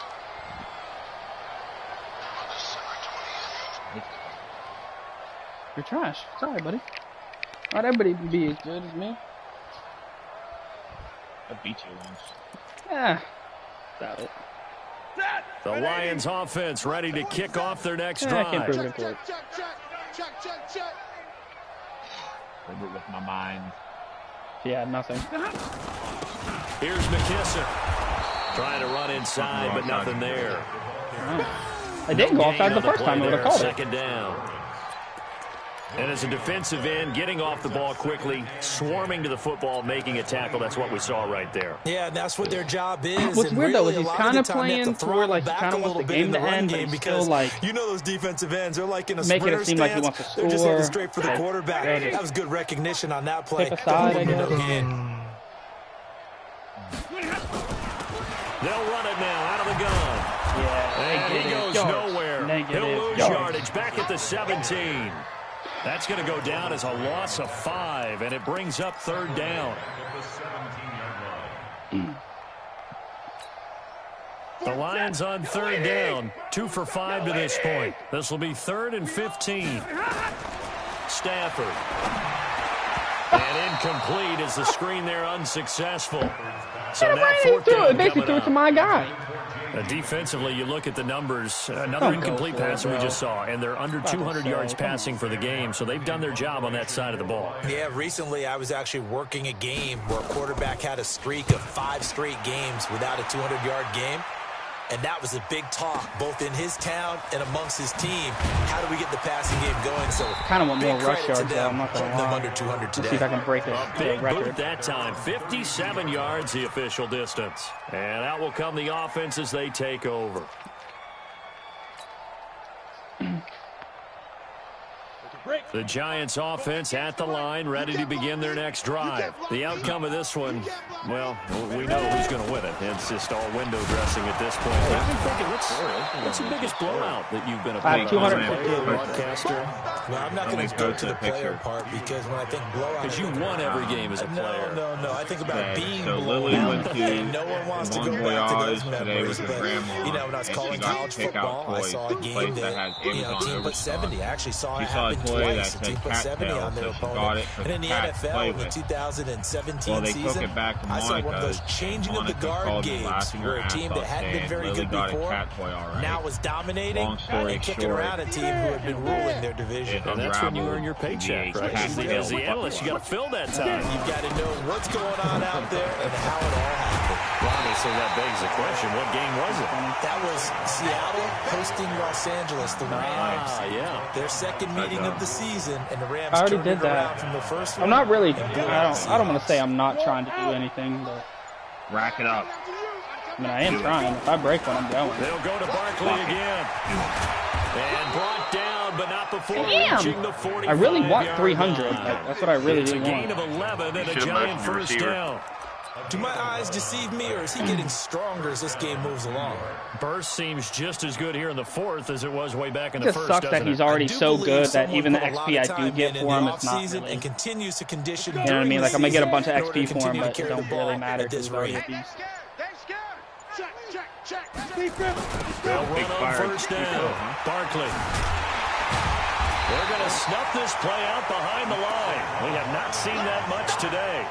You're trash. Sorry, buddy. Not everybody can be as good as me. I beat you once. Yeah. Doubt it. The Lions offense ready to kick off their next drive. I can't prove it for it. Check. With my mind. Yeah, nothing. Here's McKissick. Trying to run inside, but nothing there. Oh. I didn't go offside the first time. I would have called it. Second down. And as a defensive end, getting off the ball quickly, swarming to the football, making a tackle. That's what we saw right there. Yeah, and that's what their job is. What's weird, though, is he's kind of playing for, like, he kind of wants the game to end, but he's still, like, you know those defensive ends, they're like in a making sprinter it seem like he wants to They're just score. headed straight for the quarterback. That was good recognition on that play. Tip aside, I guess. They'll run it now out of the gun. Yeah, and he goes nowhere. Negative He'll lose yards. yardage back at the 17. That's going to go down as a loss of 5, and it brings up third down. The Lions on third down, 2 for 5 to this point. This will be 3rd and 15. Stafford. And incomplete as the screen there unsuccessful. So now 4th down basically threw it to my guy. Defensively, you look at the numbers. Another incomplete pass that we just saw, and they're under 200 yards passing for the game, so they've done their job on that side of the ball. Yeah, recently I was actually working a game where a quarterback had a streak of 5 straight games without a 200-yard game. And that was a big talk, both in his town and amongst his team. How do we get the passing game going? So kind of want more rush yards, though. I'm not going to lie. Under 200 today. Let's see if I can break A big record. boot that time. 57 yards, the official distance. And out will come the offense as they take over. The Giants offense at the line, ready to begin their next drive. The outcome of this one, well, we know who's going to win it. It's just all window dressing at this point. I've been thinking, what's the biggest blowout that you've been a part of? 250 broadcaster. Well, I'm not going to go to the player part because when I think blowout, because you won every game as a player. No. I think about being so blown Lily out. went to No one wants to go Bon back to those Voyage today memories. with her But grandma, you know, when I was and calling she got college to pick out football, I toys saw a from a game place that that has Amazon team put Overstock. 70. I actually saw She it saw a happen toy that twice. The team said put 70 cattail, on their so she got opponent. it for And in the cat to play NFL in the with. 2017 Well, they season, took it back to I saw one of those Monica's. changing of the Monica guard called me games laughing her where a ass team that off hadn't been saying very Lily good got a before cat toy already. now was dominating Long story and kicking short, around a team who had been ruling their division. And that's when you earn your paycheck, right? As the analyst, you got to fill that time. You've got to know what's going on out there and how it all happened. Obviously, that begs the question, what game was it? That was Seattle hosting Los Angeles, the Rams. Yeah. Their second meeting of the season, and the Rams I already turned did it around that. from the first one. I'm not really. I don't want to say I'm not trying to do anything, but Rack it up. I mean I am trying. If I break one, I'm going. They'll go to Barkley again. And brought down, but not before reaching the 45. I really want 300. Like, that's what I really It's a do gain want. of 11 and a giant first down. Do my eyes deceive me, or is he getting stronger as this game moves along? Burst seems just as good here in the fourth as it was way back in It the just first, sucks that doesn't he's it? already so good that Someone even the put a lot XP of I do time get in for him, the it's not offseason really. and continues to condition. You know what I mean? Like, I'm going to get a bunch of in order XP to for him, continue to but it carry the don't ball really matter at this because he's already rate. a beast. They'll run on first down. Barkley. They're going to snuff this play out behind the line. We have not seen that much today.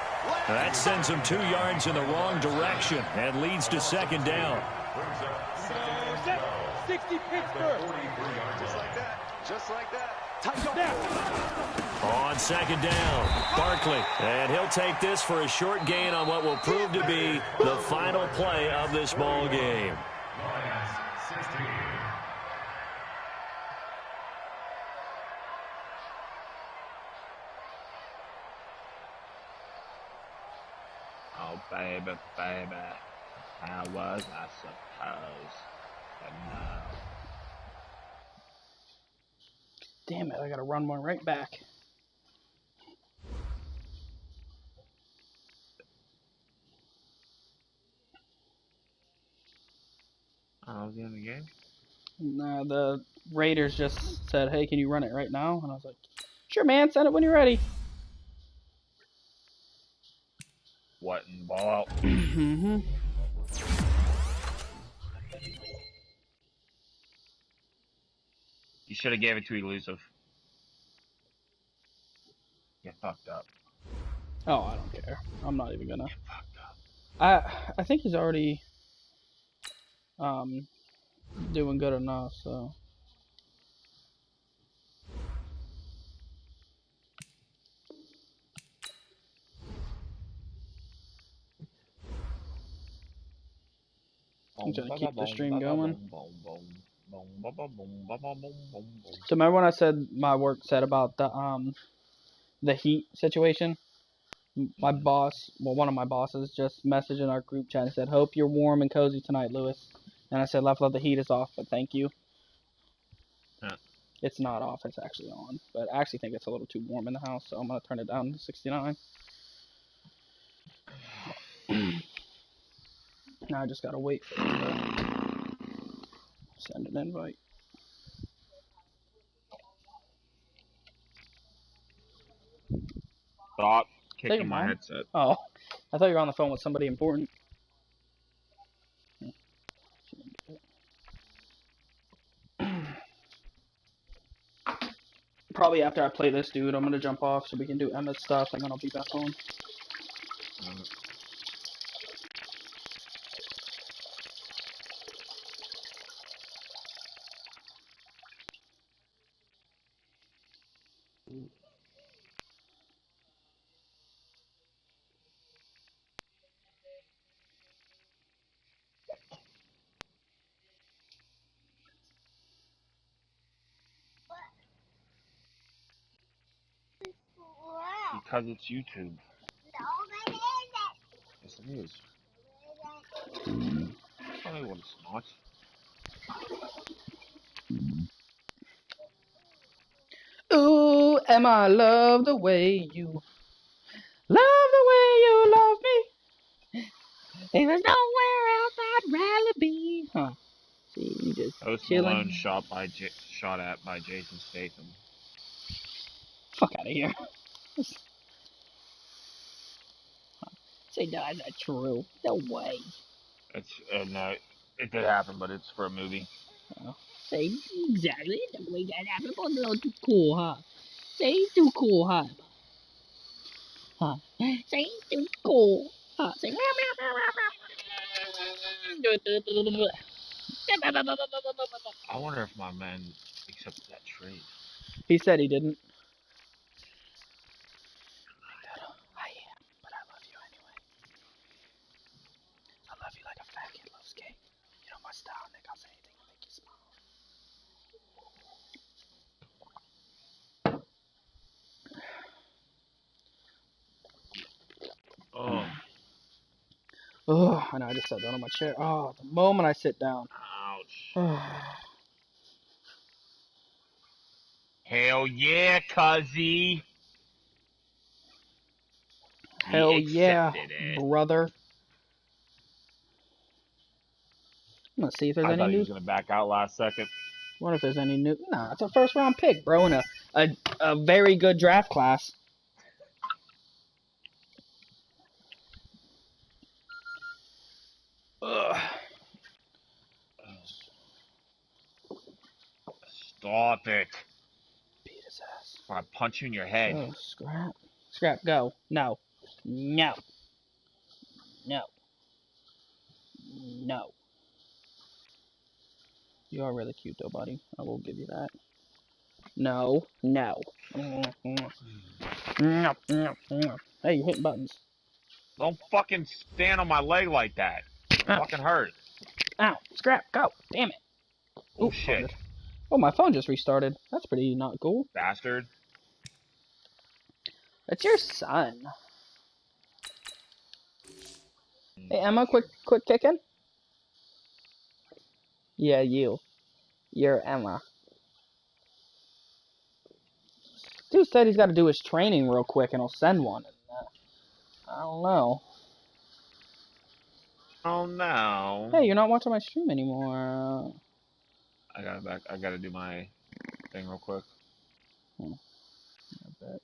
That sends him 2 yards in the wrong direction and leads to second down. 60 Pittsburgh. Just like that. Touchdown. On second down, Barkley. And he'll take this for a short gain on what will prove to be the final play of this ball game. Oh, baby, how was I supposed to know? Damn it! I got to run one right back. I was in the game. Nah, the Raiders just said, "Hey, can you run it right now?" And I was like, "Sure, man. Send it when you're ready." What in the ball out? Mm-hmm. You should have gave it to Elusive. You fucked up. Oh, I don't care. I'm not even gonna. You fucked up. I think he's already doing good enough, so. I'm trying to keep the stream going. So remember when I said my work said about the heat situation? My boss, well, one of my bosses just messaged in our group chat and said, "Hope you're warm and cozy tonight, Lewis." And I said, "Left, the heat is off, but thank you." Huh. It's not off, it's actually on. But I actually think it's a little too warm in the house, so I'm going to turn it down to 69. Now I just got to wait for it to send an invite. Stop Take kicking a my mom. headset. Oh, I thought you were on the phone with somebody important. Probably after I play this dude, I'm going to jump off so we can do Emma's stuff, and then I'll be back on. Because it's YouTube. Yes, it is. Tell me what it's not. Ooh, Emma, I love the way you love me. There's nowhere else I'd rather be. Huh. See, you just Post chilling. Malone shot at by Jason Statham. Fuck out of here. Say, no, that's not true. No way. It's no, it did happen, but it's for a movie. Say, exactly. The way that happened was a little too cool, huh? Say, he's too cool, huh? Huh? Say, he's too cool, huh? Say, I wonder if my man accepted that trade. he said he didn't. I am, but I love you anyway. I love you like a fat kid loves cake. You know my style, Nick. I'll say anything to make you smile. Oh, Oh, I know. I just sat down on my chair. Oh, the moment I sit down. ouch. Oh, Hell yeah, cuzzy. He hell yeah, accepted it. brother. I'm gonna see if there's I any thought he new. was gonna back out last second. Wonder if there's any new. Nah, it's a first round pick, bro, in a very good draft class. Ugh. Stop it. Beat his ass. Or I punch you in your head. Go, scrap. Scrap, go. No. No. No. No. You are really cute, though, buddy. I will give you that. No. No. No. Hey, you're hitting buttons. Don't fucking stand on my leg like that. Ow. Fucking hurt. Ow. Scrap, go. Damn it. Oh Ooh, shit. oh, my phone just restarted. That's pretty not cool. Bastard. That's your son. Hey, Emma, quick kicking. Yeah, you. You're Emma. Dude said he's got to do his training real quick and he'll send one. I don't know. Oh no. Hey, you're not watching my stream anymore. I gotta do my thing real quick. I bet.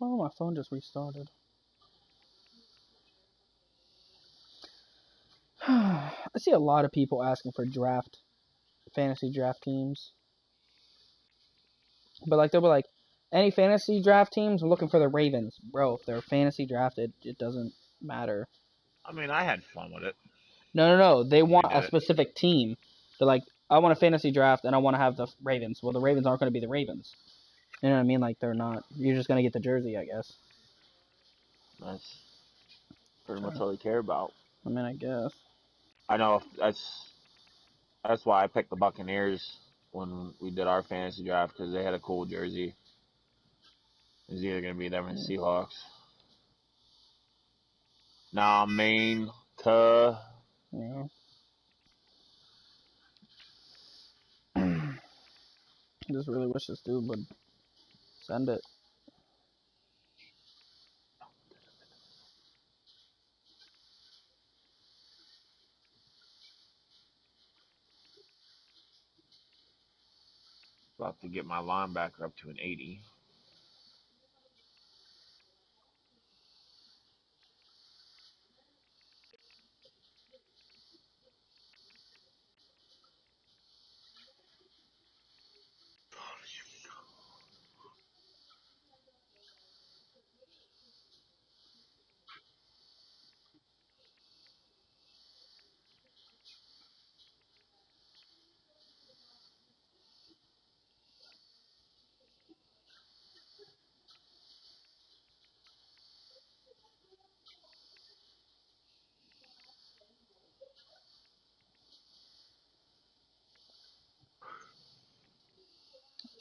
Oh, my phone just restarted. I see a lot of people asking for fantasy draft teams. But like they'll be like, any fantasy draft teams are looking for the Ravens. Bro, if they're fantasy drafted, it doesn't matter. I mean, I had fun with it. No. They want a did it. specific team. They're like, I want a fantasy draft and I want to have the Ravens. Well, the Ravens aren't going to be the Ravens. You know what I mean? Like, they're not. You're just going to get the jersey, I guess. That's pretty much all they care about. I mean, I guess. I know that's why I picked the Buccaneers when we did our fantasy draft because they had a cool jersey. It was either gonna be them or the Seahawks. Nah, Maine, Yeah. I just really wish this dude would send it. about to get my linebacker up to an 80.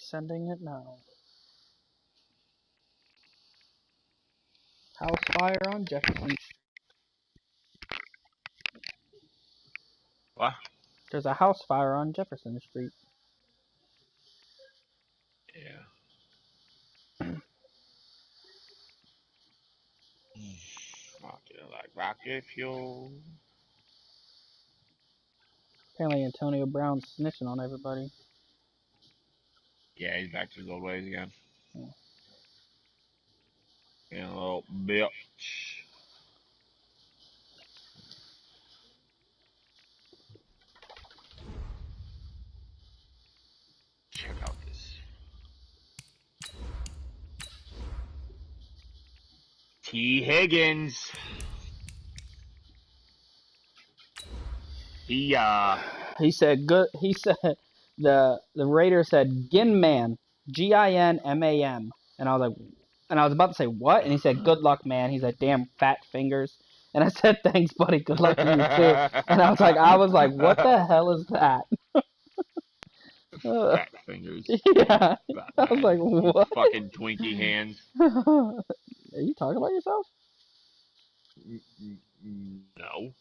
Sending it now. House fire on Jefferson. What? There's a house fire on Jefferson Street. Yeah. Like rocket fuel. Apparently Antonio Brown's snitching on everybody. Yeah, he's back to his old ways again. Yeah. And a little bitch. Check out this. T. Higgins. He said good. He said the Raider said Ginman, Ginmam, and I was like, and I was about to say what, and he said good luck, man. He's like damn fat fingers, and I said thanks, buddy. Good luck to you too. And I was like, what the hell is that? Fat fingers. Yeah. I was like, what? Fucking Twinkie hands. Are you talking about yourself? No.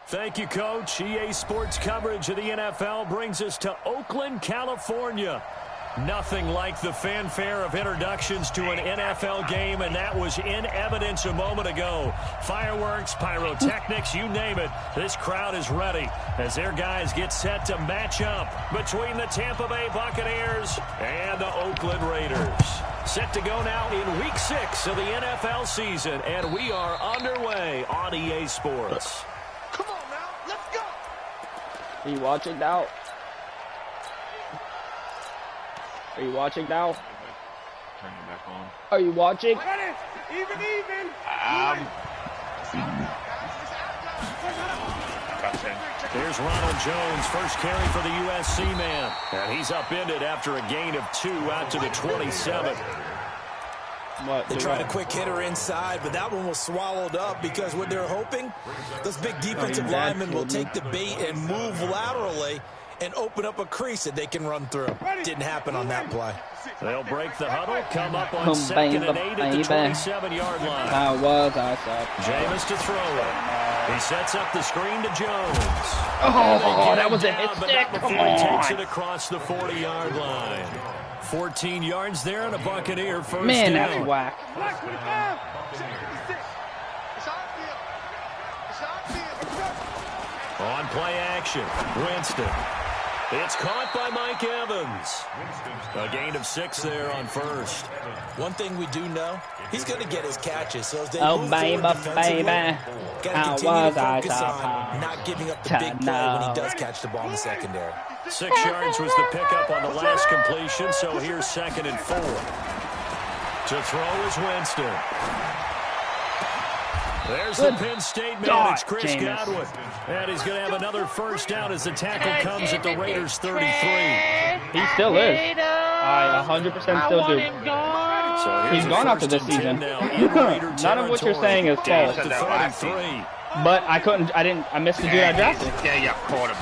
Thank you, Coach. EA Sports coverage of the NFL brings us to Oakland, California. Nothing like the fanfare of introductions to an NFL game, and that was in evidence a moment ago. Fireworks, pyrotechnics, you name it. This crowd is ready as their guys get set to match up between the Tampa Bay Buccaneers and the Oakland Raiders. Set to go now in Week 6 of the NFL season, and we are underway on EA Sports. Come on now, let's go. Are you watching now? Are you watching now? Turn it back on. Are you watching? Even. There's Ronald Jones, first carry for the USC man. And he's upended after a gain of 2 out to the 27. They tried a quick hitter inside, but that one was swallowed up because what they're hoping, those big defensive linemen will take the bait and move laterally and open up a crease that they can run through. Didn't happen on that play. They'll break the huddle, come up on 2nd and 8 at the 27-yard line. How was I, sir? Jameis to throw it. He sets up the screen to Jones. Oh, that was a hit stick. Come on. He takes it across the 40-yard line. 14 yards there and a Buccaneer first Man, down. that's whack. On play action, Winston. It's caught by Mike Evans. A gain of 6 there on first. One thing we do know, he's going to get his catches. So as they Oh, move baby, forward defensively, baby. got to continue to focus on not giving up the big play when he does catch the ball in the secondary. 6 yards was the pickup on the last completion, so here's 2nd and 4. To throw is Winston. There's the Penn State man. It's Chris Godwin. And he's going to have another first down as the tackle comes at the Raiders' 33. He still is. I 100% still do. So He's gone after this season. None of what you're saying is false. But I missed the dude I drafted.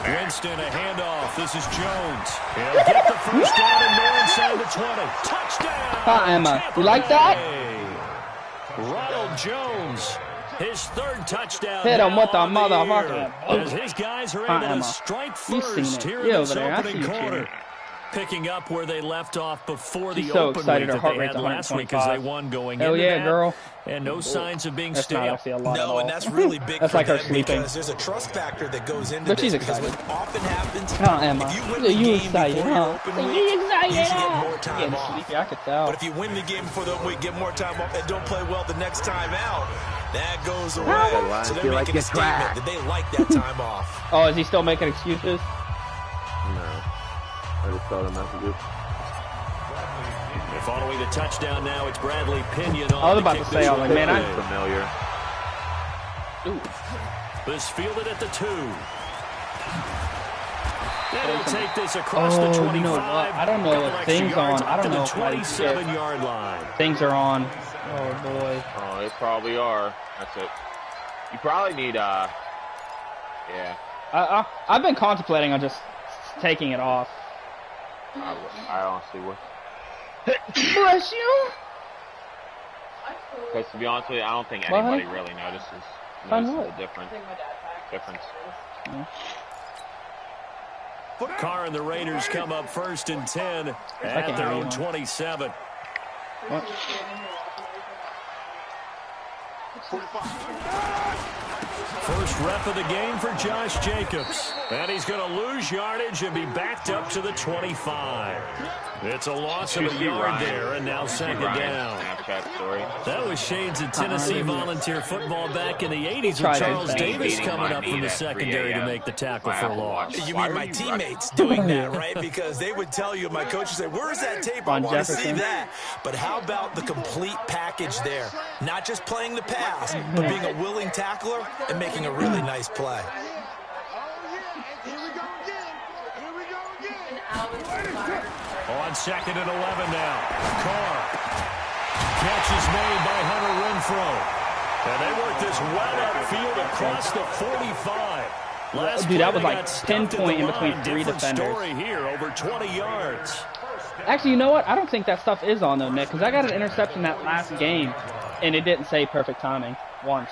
Winston, a handoff. This is Jones. He'll get the first down and more inside the 20. Touchdown! Hi, Emma. You like that? Ronald Jones. His 3rd touchdown. Hit him with the motherfucker. As his guys are able to strike first here in this opening quarter. Picking up where they left off before the open week that they had last week as they won going into that. Girl. And no signs of being stale. No, and that's really big that's for like her them sleeping. because there's a trust factor that goes into But she's this. Because excited. what often happens, Emma. if you win the game excited, before your open week, you should get more time off. Sleepy, I could tell. But if you win the game before the week, get more time off, and don't play well the next time out, that goes away. So they're making a statement that they like that time off. Oh, is he still making excuses? No. I just saw the messages. Following the touchdown now, it's Bradley Pinion on. I was about to say, I'm like, man, I'm familiar. This fielded at the 2. And he'll take this across the 25. You know what? I don't know if things on. I don't know if 27-yard line. Things are on. Oh boy. Oh, they probably are. That's it. You probably need yeah. I've been contemplating on just taking it off. I honestly would. Bless you. Because to be honest with you, I don't think anybody really notices the difference. Carr and the Raiders come up 1st and 10 at their own 27. What? First rep of the game for Josh Jacobs. And he's going to lose yardage and be backed up to the 25. It's a loss of a yard there, and now second down. That was shades of Tennessee volunteer football back in the 80s with Charles Davis coming up from the secondary to make the tackle for a loss. You mean my teammates doing that, right? Because they would tell you, my coach would say, where's that tape? I want to see that. But how about the complete package there? Not just playing the pass, but being a willing tackler and making a really nice play. On 2nd and 11 now. Carr. Catch is made by Hunter Renfrow. And they work this well upfield across the 45. Dude, that was like pinpoint in between 3 defenders. Story here, over 20 yards. Actually, you know what? I don't think that stuff is on though, Nick, because I got an interception that last game, and it didn't say perfect timing once.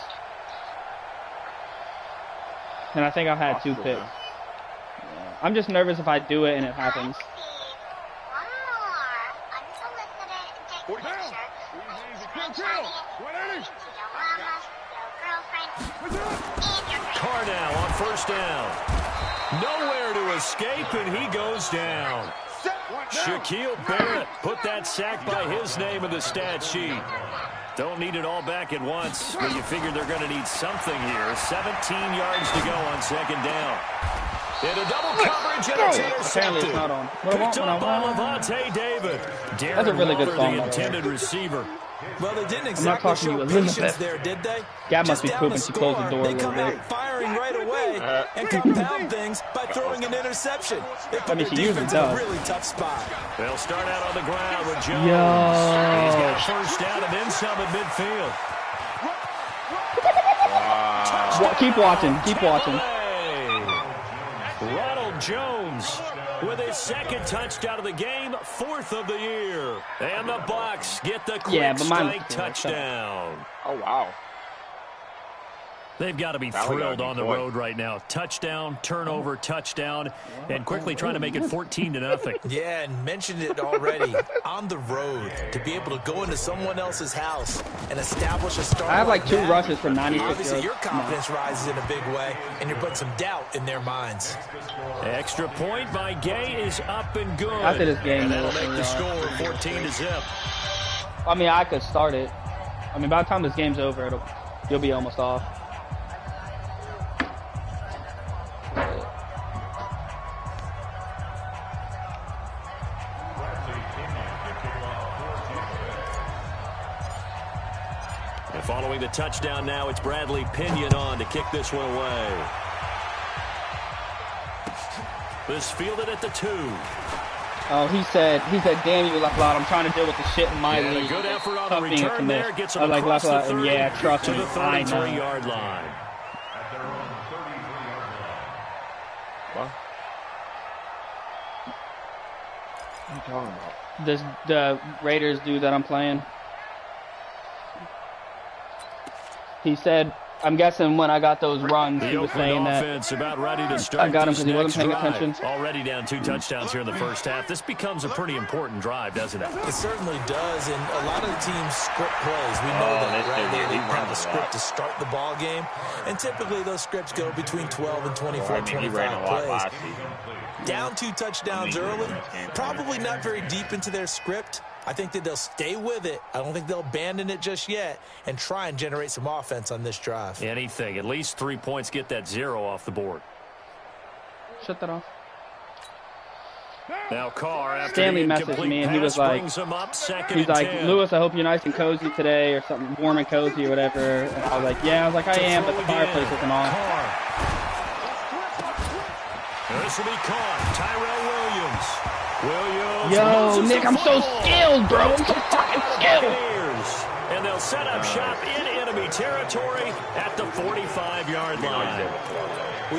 And I think I had 2 picks. Yeah. I'm just nervous if I do it and it happens. Carr now on 1st down. Nowhere to escape, and he goes down. Shaquille Barrett put that sack by his name in the stat sheet. Don't need it all back at once, but you figure they're going to need something here. 17 yards to go on 2nd down. In a double coverage, and it's intercepted. It's not on. Picked up by Levante David. That's a really good song, the intended receiver. Well, they didn't exactly show patience there, did they? Gab must be pooping. She closed the door a they little come bit. out firing right away and compound things by throwing an interception. They put the defense in a really tough spot. They'll start out on the ground with Jones. Yo. He's got 1st down and then some at midfield. Keep watching. Keep watching. Ronald Jones with his 2nd touchdown of the game, 4th of the year. And the Bucs get the quick strike touchdown. Oh, wow. They've got to be thrilled on the road right now. Touchdown, turnover, touchdown, and quickly trying to make it 14-0. Yeah, and mentioned it already. On the road, to be able to go into someone else's house and establish a start. I have like 2 rushes for 96 yards. Obviously, your confidence rises in a big way, and you're putting some doubt in their minds. Extra point by Gay is up and good. After this game, and that'll make the score 14-0. I mean, I could start it. I mean, by the time this game's over, you'll be almost off. And following the touchdown now, it's Bradley Pinion on to kick this one away. This fielded at the 2. Oh, he said, damn you, Lafayette, I'm trying to deal with the shit in my league. A good effort on the return there. Gets him I like across the 30 and yeah, trust to me, the 33-yard line. What? What are you talking about? The Raiders dude that I'm playing. He said, I'm guessing when I got those runs, he was saying that about ready to start I got him because he wasn't paying attention. Already down 2 touchdowns here in the first half. This becomes a pretty important drive, doesn't it? It certainly does, and a lot of the teams script plays. We know that, right? They have a script to start the ball game, and typically those scripts go between 12 and 24, 25 plays. Down 2 touchdowns early, probably not very deep into their script. I think that they'll stay with it. I don't think they'll abandon it just yet and try and generate some offense on this drive. Anything. At least 3 points, get that 0 off the board. Shut that off. Now Carr, after Stanley the messaged me and he was like, he's like, Lewis, I hope you're nice and cozy today or something, warm and cozy or whatever. And I was like, yeah, I was like, I am, but the fireplace isn't on. This will be caught. Tyrell Williams. Yo, Nick, I'm so skilled, bro. I'm so fucking skilled. And they'll set up shop in enemy territory at the 45-yard line.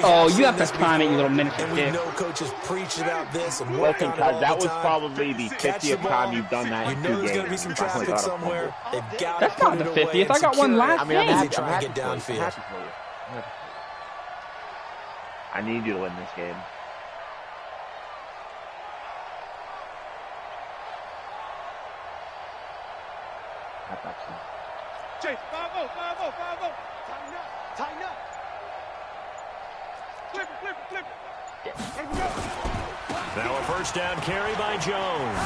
Oh, you have to time it, you little miniature dick. And we know coaches preach about this and work on it all that the was time. probably the 50th time you've done that in 2 games. There's going to be some traffic somewhere. They've got That's not the 50th. I got one last game. I'm trying to get downfield. I need you to win this game. Chase, 5-0, 5-0, 5-0. Tighten up. Flip it. Now a first down carry by Jones.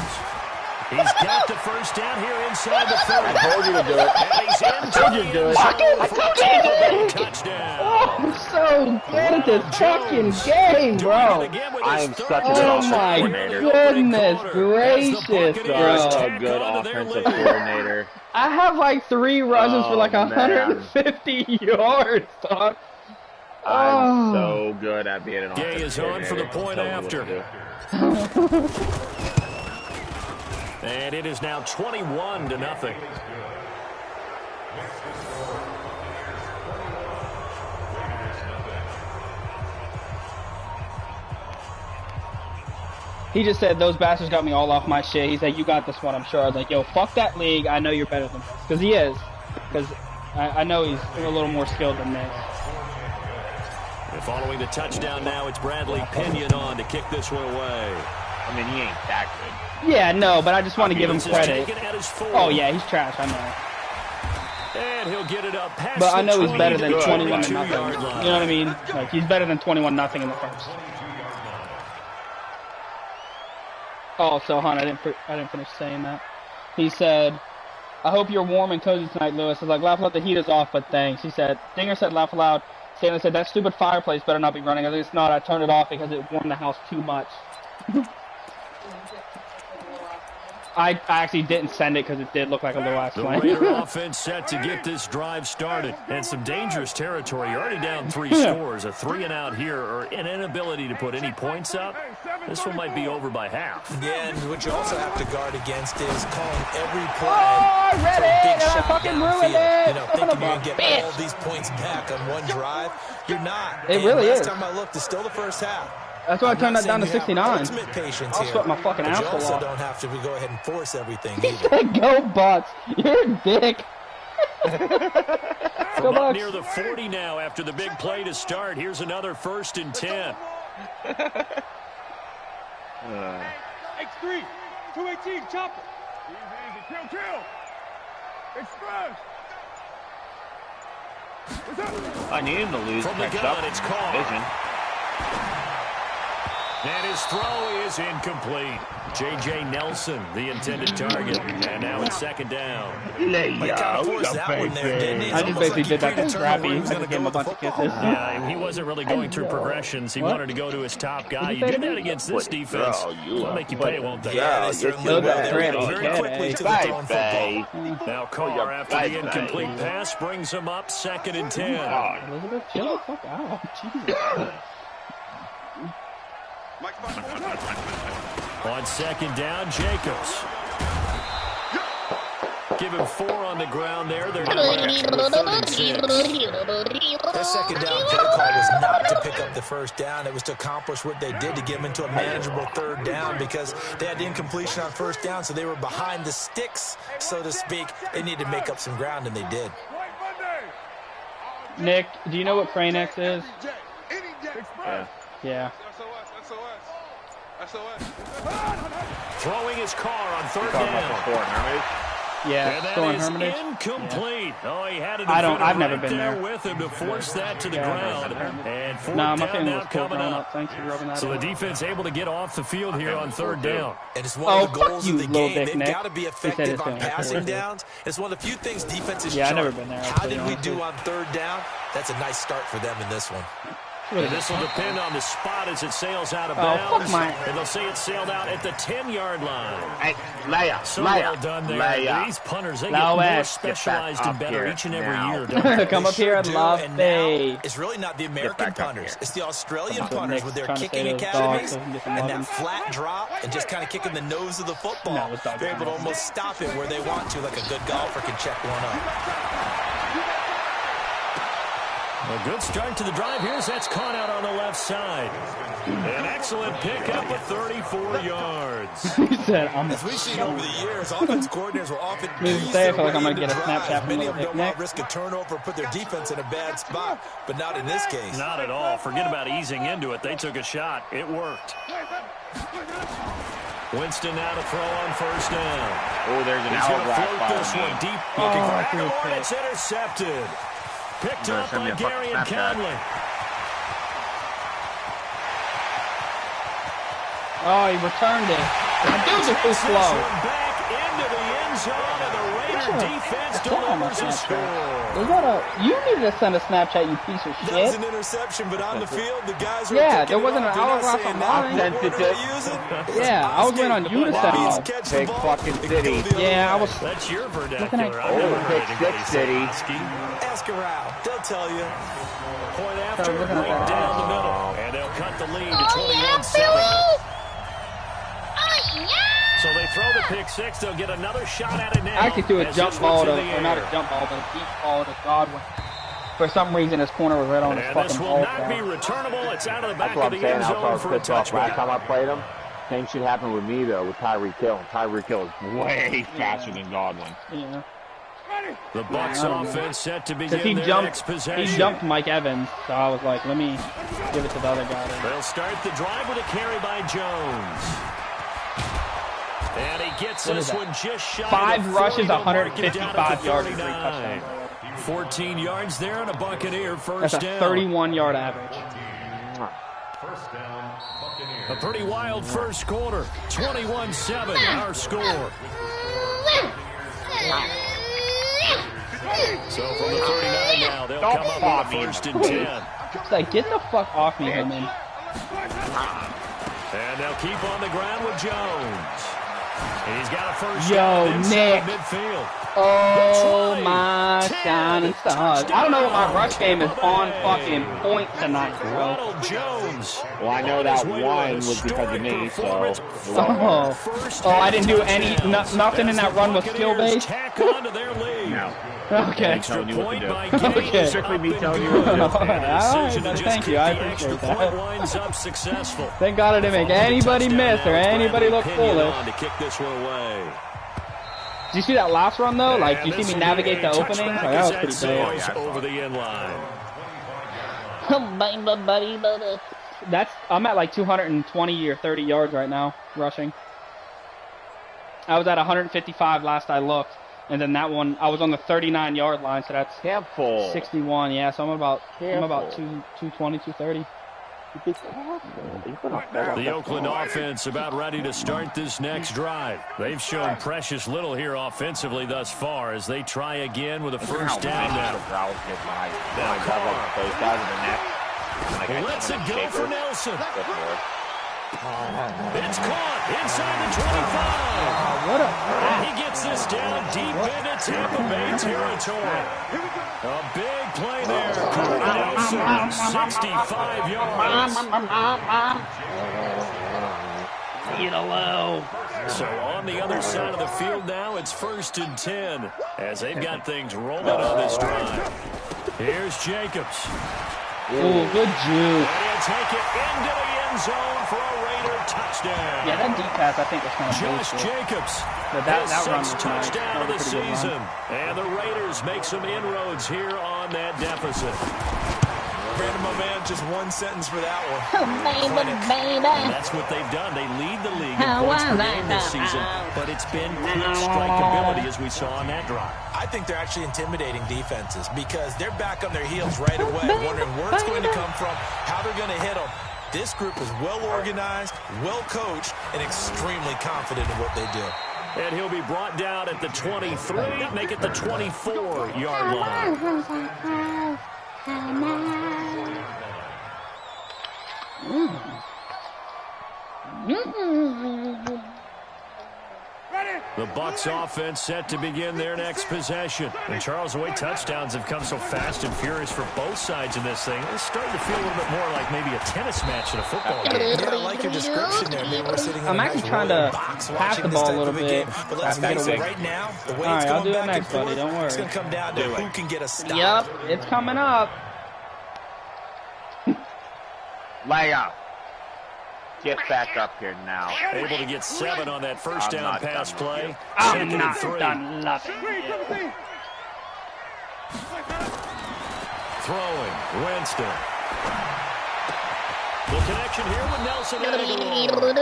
He's got the first down here inside the 30. I told you to do it. And he's in. I told you to do it. I told you to do it. Touchdown. Oh, I'm so good at this fucking game, bro. I am such a good offensive coordinator. Goodness gracious, You're bro. a good offensive coordinator. I have like 3 rushes for like 150 yards, dog. I'm so good at being an offensive Gay is on for the point after. And it is now 21-0. He just said, those bastards got me all off my shit. He said, you got this one, I'm sure. I was like, yo, fuck that league. I know you're better than this. Because he is. Because I know he's a little more skilled than this. And following the touchdown now, it's Bradley Pinion on to kick this one away. I mean, he ain't that good. Yeah, no, but I just want to give him credit. Oh, yeah, he's trash, I know. And he'll get it up past but I know he's better than 21-0. You know what I mean? Like, he's better than 21-0 in the first. Oh, so, hon, I didn't finish saying that. He said, I hope you're warm and cozy tonight, Lewis. I was like, laugh loud, the heat is off, but thanks. He said, Dinger said, laugh loud. Stanley said, that stupid fireplace better not be running. At least not. I turned it off because it warmed the house too much. I actually didn't send it because it did look like a little ass plane. The Raider offense set to get this drive started. And some dangerous territory. You're already down 3 scores. A 3-and-out here, or an inability to put any points up. This one might be over by half. Yeah, and what you also have to guard against is calling every play. Oh, I read it! I fucking ruined it! You know, thinking you're going to get all these points back on one drive. You're not. It really is. Last time I looked, it's still the first half. That's why I turned that down to 69. I'll sweat my fucking ass off. You also don't have to go ahead and force everything either. He said, go Bucks. You're a dick. From up near the 40 now after the big play to start. Here's another 1st and 10. X3, 218, chopper. Easy, kill. Express. I need him to lose. From the gun, it's called. Vision. And his throw is incomplete. J.J. Nelson, the intended target. And now it's 2nd down. I just basically did that to Scrappy. I just gave him a bunch of kisses. Yeah, he wasn't really going through progressions. He wanted to go to his top guy. You do that against this defense, they'll make you pay, won't they? Yeah, they certainly will. Very quickly to the throwing football. Now Carr, after the incomplete pass, brings him up 2nd and 10. Elizabeth, chill the fuck out. Jesus. On 2nd down, Jacobs. Give him 4 on the ground there. They're now back to 3rd and 6. That 2nd down play call was not to pick up the 1st down. It was to accomplish what they did to get them into a manageable 3rd down because they had incompletion on 1st down, so they were behind the sticks, so to speak. They needed to make up some ground, and they did. Nick, do you know what Crane X is? Yeah. Throwing his car on 3rd down. Yeah, Stolen Hermitage. Incomplete. Yeah. Oh, he had it. I've never been there with him to force that to the ground. And 4th my down family now was cool coming up. Thanks for rubbing that So in. the defense able to get off the field here on 3rd down. And it's one of the goals you, of the game. Dick, They've Nick. got to be effective on passing downs. It's one of the few things defenses I've never been there. How did we do on 3rd down? That's a nice start for them in this one. And this will depend on the spot as it sails out of bounds. And they'll say it sailed out at the 10-yard line. Hey, Leia, so well done there. Leia. These punters, they get more specialized and better each and every year. Come up here and love me. It's really not the American punters. It's the Australian punters with their kicking academies and that flat drop and just kind of kicking the nose of the football. They're able to almost stop it where they want to, like a good golfer can check one up. A good start to the drive. Here's that's caught out on the left side. An excellent pickup of 34 yards. He said, as we've seen over the years, offense coordinators will often I feel like I'm going to get a Snapchat from many of them Nick. don't want to risk a turnover or put their defense in a bad spot, but not in this case. Not at all. Forget about easing into it. They took a shot. It worked. Winston now to throw on first down. Oh, there's an He's going to hourglass float by this me. one deep. Looking for Aguilar. It's intercepted. Picked up by Gary and Conley. Oh, he returned it. The dude's are too slow. Back into the end zone, and the Raider defense delivers a score. You needed to send a Snapchat, you piece of shit. That was an interception, but on the field, the guys are there wasn't an hourglass on mine. Yeah, I was waiting on you to send one. Big fucking city. Yeah, I was. That's your vernacular. Big city. Ask around. They'll tell you. Point after, right down the middle. And they'll cut the lead to 21-7. So they throw the pick six. They'll get another shot at it now. I actually threw a jump ball to, or not a jump ball, but a deep ball to Godwin. For some reason, his corner was right on his fucking ball. This will not be returnable. It's out of the back of the end That's zone for a touchback. Last time I played him, same shit happened with me, though, with Tyreek Hill. Tyreek Hill is way faster than Godwin. Yeah. The Bucs offense set to begin their next possession. He jumped Mike Evans, so I was like, let me give it to the other guy. They'll start the drive with a carry by Jones. And he gets this one just shy. 5 rushes, 155 yards, 3 touchdowns. 14 yards there and a Buccaneer first down. That's a 31-yard average. A pretty wild first quarter. 21-7, our score. So from the 39 now, they'll come up on a first and 10. It's like, get the fuck off me, man. And they'll keep on the ground with Jones. And he's got a first down Nick. Midfield. Oh my shining stars. I don't know what my rush game is on fucking point tonight, bro. Jones. Well, I know that one was because of me, so. I didn't do nothing in that run was skill based. No. Okay. Telling you what to do. Okay. Strictly me telling you what to do. Alright, thank you. I appreciate that. Thank God I didn't make anybody miss or anybody look foolish. Did you see that last run though? Like, you see me navigate the openings? Like, that was pretty bad. Over the end line. I'm at like 220 or 30 yards right now, rushing. I was at 155 last I looked. And then that one, I was on the 39-yard line, so that's 61. Yeah, so I'm about 220, 230. The Oakland offense about ready to start this next drive. They've shown precious little here offensively thus far as they try again with a first down now. Let's it go for Nelson. It's caught inside the 25. And he gets this down deep into Tampa Bay territory. A big play there. Nelson, 65 yards. So on the other side of the field now, it's 1st and 10 as they've got things rolling on this drive. Here's Jacobs. Ooh, good juke. And he'll take it into the end zone for a Raider touchdown. Yeah, that deep pass I think was kind of Josh Jacobs. That run was touchdown of the nice. season. And the Raiders make some inroads here on that deficit. Brandon, my man, just one sentence for that one. Baby. That's what they've done. They lead the league in points per game this season, but it's been quick strikeability as we saw on that drive. I think they're actually intimidating defenses because they're back on their heels right away, wondering where it's going to come from, how they're going to hit them. This group is well organized, well coached, and extremely confident in what they do. And he'll be brought down at the 23, make it the 24-yard line. The Bucs offense set to begin their next possession. And Charles, the way touchdowns have come so fast and furious for both sides in this thing, it's starting to feel a little bit more like maybe a tennis match at a football game. Yeah, I like your description there. Maybe we're sitting in I'm actually trying to pass the ball a little bit. But let's face it, right now, the way Alright, it's I'll going do it back next, and forth, buddy. Don't worry. it's going to come down to who can get a stop. Yep, it's coming up. Lay out. Get back up here now. Able to get 7 on that first down pass play. I'm not done nothing. Throwing, Winston. The connection here with Nelson Aguilar.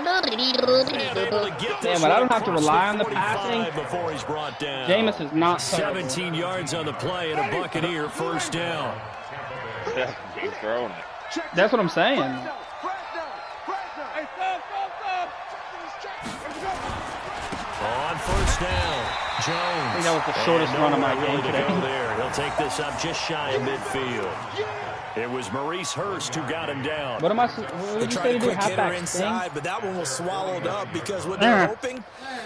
Damn, but I don't have to rely on the passing. Before he's brought down. Jameis is not 17 yards on the play and a Buccaneer first down. He's throwing it. That's what I'm saying. On first down, Jones. I think that was the shortest run of my game today. He'll take this up just shy of midfield. It was Maurice Hurst who got him down. What did you say to do? Halfback inside, but that one was swallowed up because what they're hoping,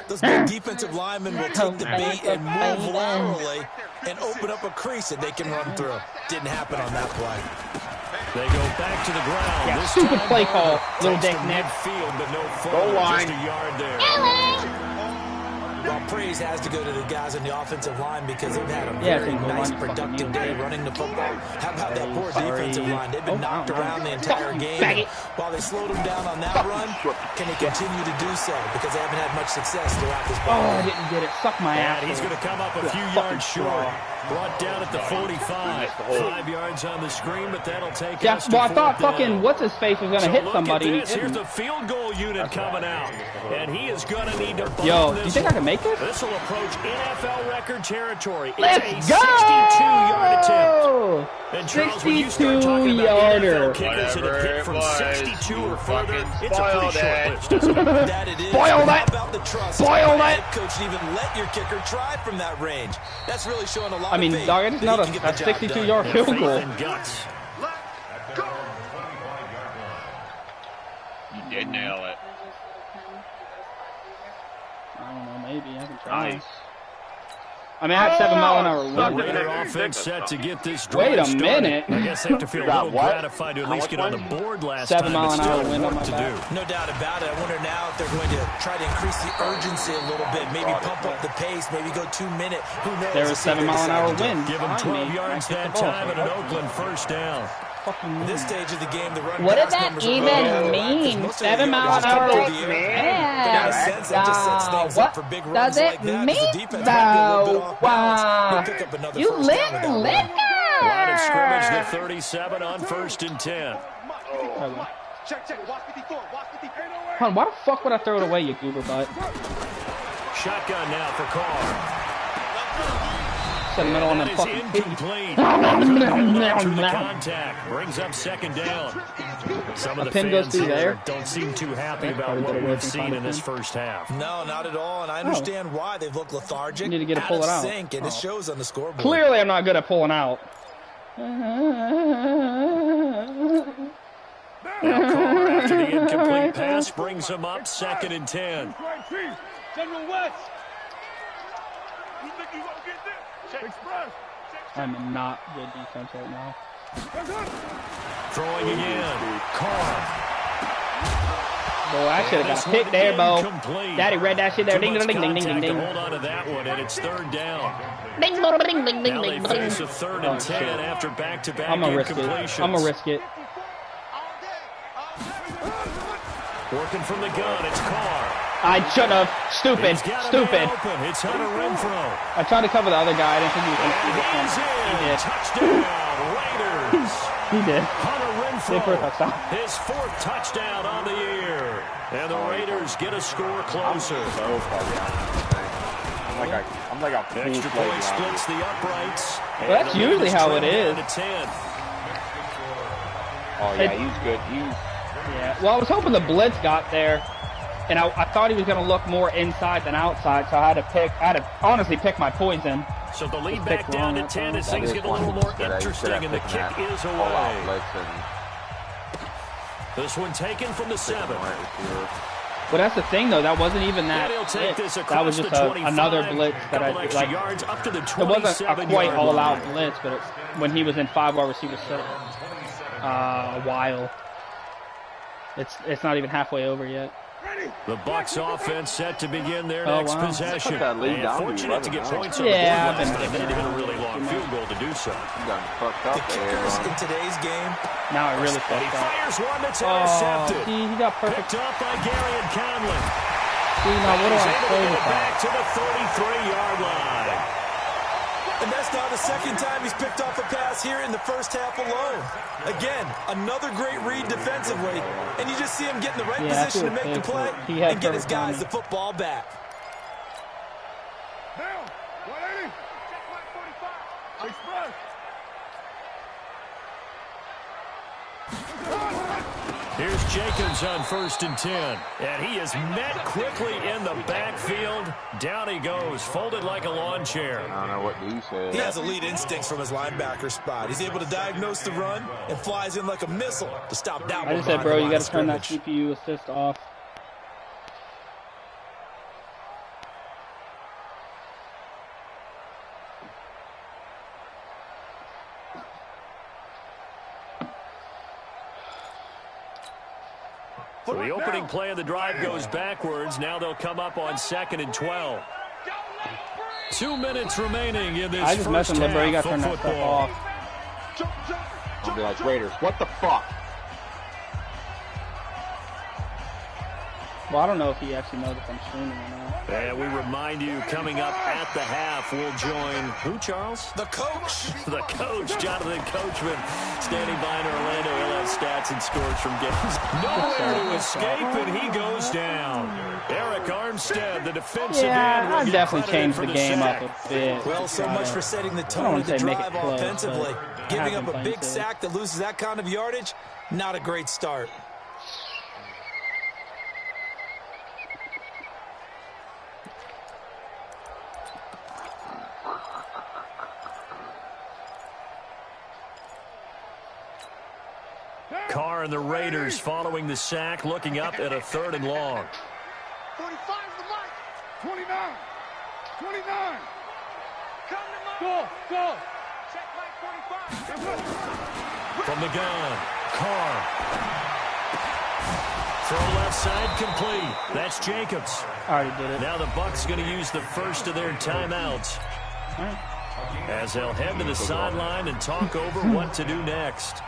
those big defensive linemen will take the bait and move laterally and open up a crease that they can run through. Didn't happen on that play. They go back to the ground. Yeah, this stupid time play call, little dick Nick. Midfield, but no Goal line. Just a yard there. Well, praise has to go to the guys on the offensive line because they've had a Yeah, very nice, line, productive day running the football. How about that poor defensive line? They've been knocked around the entire game. And while they slowed them down on that run, can they continue to do so? Because they haven't had much success throughout this ball. Oh, I didn't get it. Suck my ass. And he's going to come up a few yards short. Brought down at the 45. 5 yards on the screen, but that'll take us to well, I thought down. fucking what's-his-face was going to hit somebody. Here's the field goal unit coming out. And he is going to need to bump Yo, this do you think I can make this? This will approach NFL record territory. Let's it's go! 62-yard attempt. And Charles, when you start talking about NFL kickers that have hit from 62 or further, it's a pretty short list, isn't it? That it is. Spoil that! About the trust. Spoil that! Head coach even let your kicker try from that range. That's really showing a lot I mean, of faith. dog, it's not a 62-yard field goal. And guts. You did nail it. I don't know, maybe. I can try. Nice. I mean, I had 7 mile an hour wind. Raider offense set to get this Wait a started. minute. I guess they have to feel a little gratified to at least get on the board last 7 time. mile an But hour still wind on work my to back. do. No doubt about it. I wonder now if they're going to try to increase the urgency a little bit, maybe pump up the pace, maybe go 2 minute. Who knows? There was 7 mile an hour wind. Give them 12 yards that time and an Oakland first down. At this stage of the game, the run What does pass that numbers are even low. mean? Most of the 7 mile an yards hour come wind? through the air. But in a sense, that just sets things up for big What runs does it like that, 'cause mean, the defense might be a little bit though? off balance. He'll pick up another You first down with that run. Line of scrimmage, the litter! 37 on 1st and 10. Check. Watch 54. Watch 54. Hold on, why the fuck would I throw it away, you goober butt? Shotgun now for Carr. Set middle on That them is fucking incomplete. Through the contact. Brings up second down. Some of the pin goes fans through here there. don't seem too happy about Probably what better we've way to seen find in a this pin. first half. No, not at all, and I understand why. They've looked lethargic, You need to get it out pulled of out. sync, and it shows on the scoreboard. Clearly, I'm not good at pulling out. Now Carr, after the incomplete pass, brings him up 2nd and 10. General West. You think you gonna get this? Check. Express. I'm in not good defense right now. Throwing again. Carr. Boy, I should have got a pick there, Bo. Daddy read that shit there. Ding, ding, ding, ding, ding, ding. Hold on to that one, and it's 3rd down. Ding, ding, ding, ding, Now they ding, face ding. a 3rd and 10 after back-to-back I'm gonna risk it. incompletions. I'm gonna risk it. Working from the gun, it's Carr. I should have. Stupid. He's got a Stupid. man open. It's Hunter Renfro. I tried to cover the other guy. I didn't think he was going to see And this one. he's in. He did. Touchdown, Raiders. He did. Hunter Did for a Renfro, touchdown. his 4th touchdown on the year. And the Raiders get a score closer. So far behind. I'm like a Extra point splits the uprights. Well, that's usually how it is. To 10. Oh yeah, he's good. Yeah. Well, I was hoping the blitz got there, and I thought he was going to look more inside than outside, so I had to honestly pick my poison. So the lead Just back pick down wrong to 10 as That things is get a little one more that I should have interesting, and the taken kick that is all-out away. blitz This one taken from the 7. But that's the thing, though. That wasn't even that blitz. That was just another blitz that I did. Like, it wasn't a quite all-out blitz, but when he was in 5 wide receiver set a while. It's not even halfway over yet. The Bucs offense set to begin their next possession. And fortunate to get points on the board. They need to hit a really long field goal to do so. The kickers in today's game. Now it really fucked up. He fires one that's intercepted. See, he got perfect. Picked up by Gary and Conlon. See, now what do I say with that? Back to the 33-yard line. And that's now the second time he's picked off a pass here in the first half alone. Again, another great read defensively. And you just see him get in the right position to make the play and get his guys the football back. Down. 180. Check 45. Express. Here's Jacobs on 1st and 10. And he is met quickly in the backfield. Down he goes, folded like a lawn chair. I don't know what he said. He has elite instincts from his linebacker spot. He's able to diagnose the run and flies in like a missile to stop that one. I just said, bro, you got to turn that CPU assist off. So the opening play of the drive goes backwards. Now they'll come up on 2nd and 12. 2 minutes remaining in this I just first messing with bro. You got half to turn of that stuff off. I'll be like, Raiders, what the fuck? Well, I don't know if he actually knows if I'm streaming or not. And we remind you, coming up at the half, we'll join who, Charles? The coach. The coach, Jonathan Coachman, standing by in Orlando. He'll have stats and scores from games. Nowhere to escape, and he goes down. Eric Armstead, the defensive end, I've definitely changed the game up a bit. Well, so much for setting the tone of the drive offensively. Giving up a big sack that loses that kind of yardage, not a great start. Carr and the Raiders following the sack, looking up at a 3rd and long. 45 is the mark. 29. 29. Come to go. Go. Check mark 45. From the gun, Carr. Throw left side complete. That's Jacobs. I already did it. Now the Bucs going to use the first of their timeouts. As they'll head to the sideline and talk over what to do next.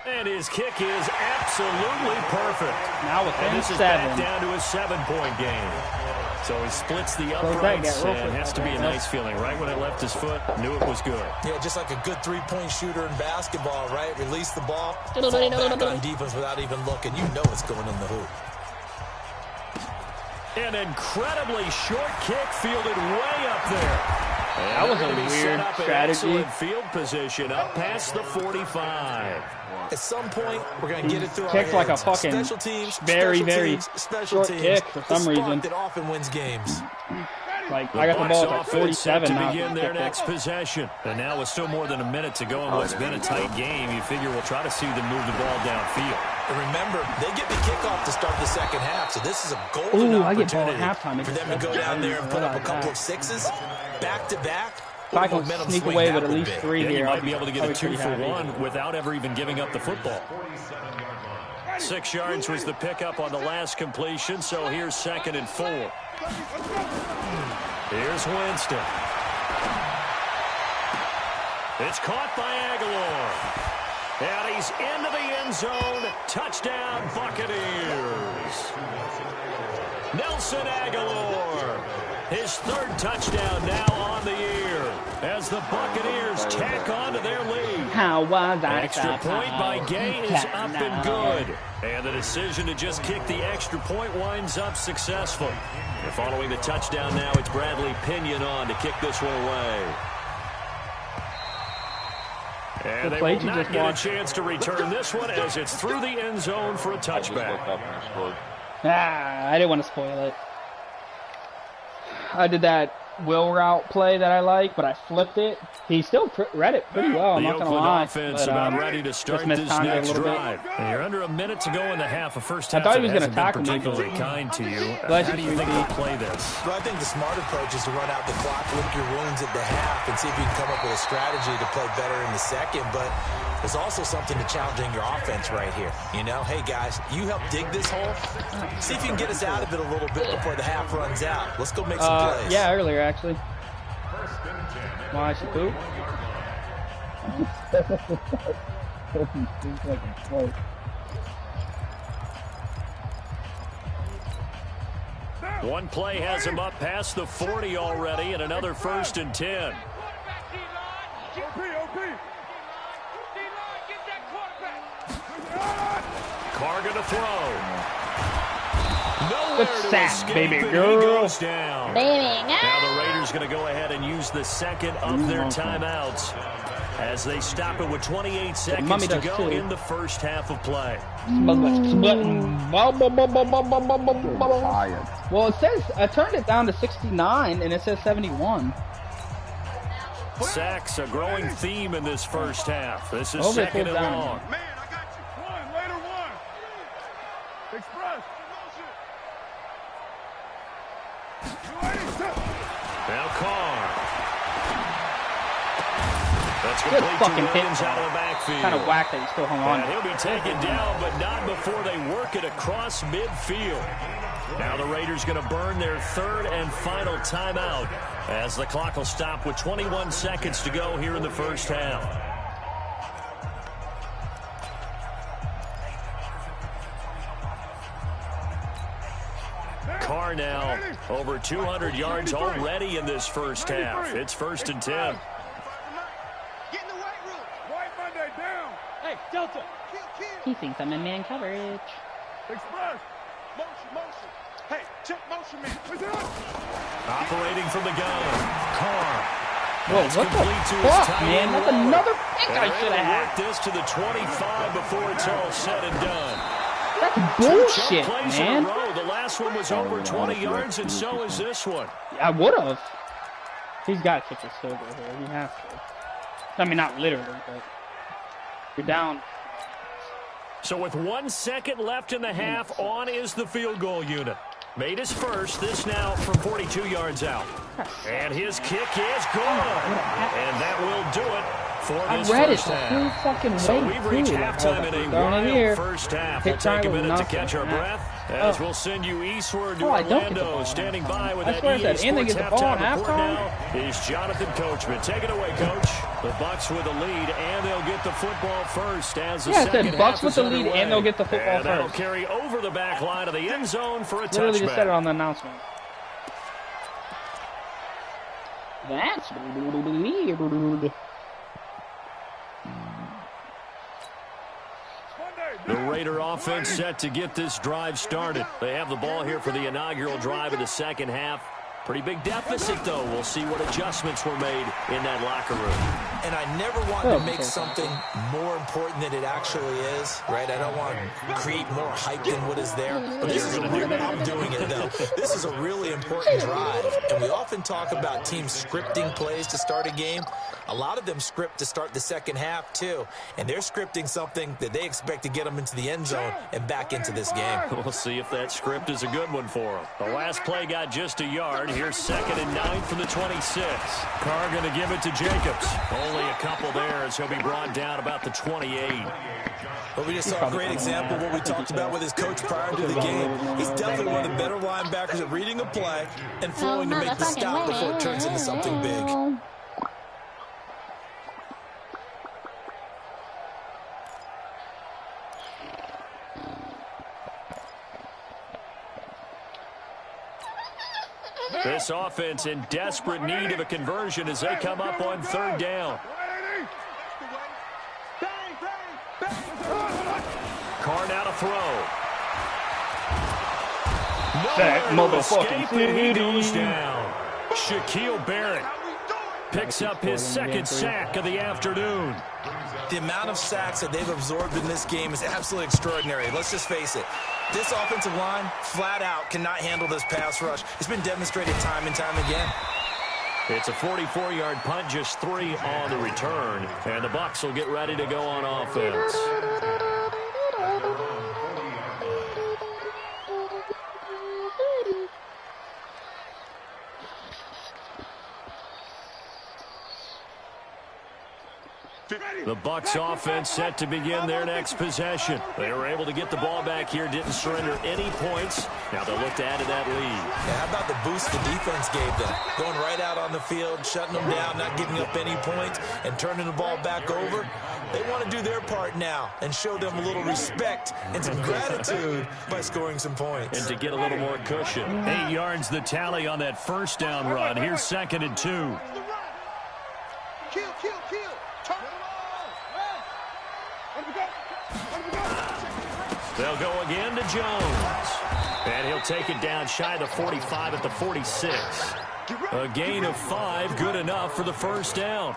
And his kick is absolutely perfect. Now within and this is 7. Back down to a 7-point game. So he splits the uprights, and has to be a nice feeling. Right when it left his foot, knew it was good. Yeah, just like a good 3-point shooter in basketball, right? Release the ball, fall back on defense without even looking. You know it's going in the hoop. An incredibly short kick fielded way up there. That was a weird strategy. Field position up past the 45. At some point, we're going to get it through our Kicked like a hands. fucking special teams, very special short kick for some reason. That often wins games. Like, I got the ball at 47 to now. begin their next possession. And now with still more than a minute to go in what's been a tight game, you figure we'll try to see them move the ball downfield. And remember, they get the kickoff to start the second half, so this is a golden opportunity for them to go down there and put up a couple of sixes back-to-back. If I can sneak away with at least 3 here, you I'll might be able to get a 2-for-1 without ever even giving up the football. 6 yards was the pickup on the last completion, so here's 2nd and 4. Here's Winston. It's caught by Aguilar. And he's into the end zone. Touchdown, Buccaneers. Nelson Aguilar. His 3rd touchdown now on the year as the Buccaneers tack on to their lead. How was that? Extra point by Gay is up and good. And the decision to just kick the extra point winds up successful. And following the touchdown now, it's Bradley Pinion on to kick this one away. And they will not get a chance to return this one as it's through the end zone for a touchback. I didn't want to spoil it. I did that wheel route play that I like, but I flipped it. He still read it pretty well, I'm the not going to Oakland lie. offense But, about ready to start this next drive. And you're under a minute to go in the half. The first half I thought he was hasn't been tackle me. particularly kind to you. Bless How do you think they'll play this? Well, I think the smart approach is to run out the clock, lick your wounds at the half, and see if you can come up with a strategy to play better in the second. But there's also something to challenging your offense right here. You know, hey, guys, you help dig this hole. See if you can get us out of it a little bit before the half runs out. Let's go make some plays. Yeah, earlier, actually. Why she poop? One play has him up past the 40 already, and another 1st and 10. Carr gonna throw. Nowhere Good sack, to baby escape, girl. He goes down. Baby girl. Now the Raiders going to go ahead and use the second of their timeouts as they stop it with 28 seconds to go in the first half of play. Well, it says I turned it down to 69, and it says 71. Sacks, a growing theme in this first half. This is Over second and down. long. Man, I got you. One, later one. Express. Now Carr. That's Good complete to fucking hit. Williams out of the backfield. Kind of whack that he still hung on. And he'll be taken down, but not before they work it across midfield. Now the Raiders going to burn their third and final timeout as the clock will stop with 21 seconds to go here in the first half. Carr now over 200 yards already in this first half. It's 1st and 10. Get in the weight room. White Monday down. Hey, Delta. He thinks I'm in man coverage. Express. Motion. Hey, check motion man. Operating from the gun. Carr. Whoa, That's what the complete to his fuck, tight man? end That's Waller. another pick I And should they'll have work had. this to the 25 before it's all said and done. That's Two bullshit, chunk plays man. in a row. The last one was over 20 yards, and so is this one. I would have. He's got to kick this field goal here. He has to. I mean, not literally, but you're down. So with 1 second left in the half, on is the field goal unit. Made his first, this now from 42 yards out. And his kick is good. And that will do it for this I read it first the half. whole fucking way. So we've reached halftime in a wild first half. We'll take a minute to catch our breath as we'll send you eastward to Orlando. Standing by with that EA Sports halftime report now is Jonathan Coachman. Take it away, Coach. The Bucs with the lead, and they'll get the football first as the second half Bucs with is the lead, underway. and they'll get the football And that'll first. carry over the back line of the end zone for a Literally just said it touchback. on the announcement. That's weird. The Raider offense set to get this drive started. They have the ball here for the inaugural drive of the second half. Pretty big deficit, though. We'll see what adjustments were made in that locker room. And I never want to make something more important than it actually is, right? I don't want to create more hype than what is there. But this is a really, I'm doing it, though. This is a really important drive. And we often talk about teams scripting plays to start a game. A lot of them script to start the second half, too. And they're scripting something that they expect to get them into the end zone and back into this game. We'll see if that script is a good one for them. The last play got just a yard. Here's 2nd and 9 from the 26. Carr going to give it to Jacobs. Only a couple there as he'll be brought down about the 28. But we just saw a great example of what we talked about with his coach prior to the game. He's definitely one of the better linebackers at reading a play and flowing to make the stop before it turns into something big. This offense in desperate need of a conversion as they come up on 3rd down. Carr now to throw. No escape, and he goes down. Shaquille Barrett picks up his 2nd sack of the afternoon. The amount of sacks that they've absorbed in this game is absolutely extraordinary. Let's just face it. This offensive line, flat out, cannot handle this pass rush. It's been demonstrated time and time again. It's a 44-yard punt, just 3 on the return. And the Bucs will get ready to go on offense. The Bucs offense set to begin their next possession. They were able to get the ball back here, didn't surrender any points. Now they'll look to add to that lead. Yeah, how about the boost the defense gave them? Going right out on the field, shutting them down, not giving up any points, and turning the ball back over. They want to do their part now and show them a little respect and some gratitude by scoring some points. And to get a little more cushion. 8 yards the tally on that first down run. Here's 2nd and 2. Kill. Turn it on. They'll go again to Jones. And he'll take it down shy of the 45 at the 46. A gain of 5, good enough for the first down.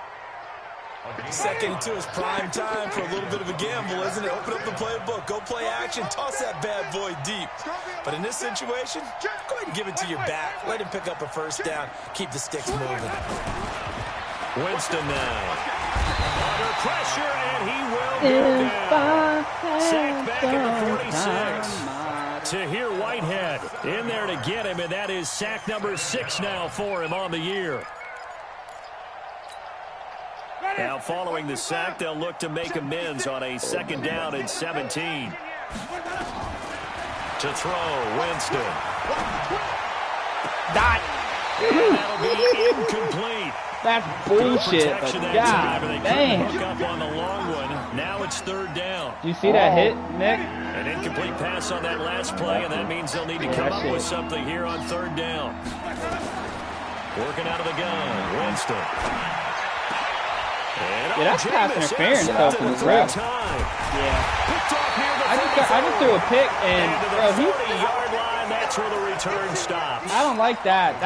2nd and 2 is prime time for a little bit of a gamble, isn't it? Open up the playbook, go play action, toss that bad boy deep. But in this situation, go ahead and give it to your back. Let him pick up a first down. Keep the sticks moving. Winston now. Under pressure, and he will go down. Sacked back at the 46. Tahir Whitehead in there to get him, and that is sack number 6 now for him on the year. Now following the sack, they'll look to make amends on a 2nd down and 17. To throw, Winston. Dot. And that'll be incomplete. That's bullshit, but God damn. Up on the long one. Now it's 3rd down. You see that hit, Nick? An incomplete pass on that last play, and that means they'll need to come up with something here on 3rd down. Working out of the gun, Winston. Yeah, that's pass interference though from the ref. Yeah. I just threw a pick and bro, that's where the return stops. I don't like that.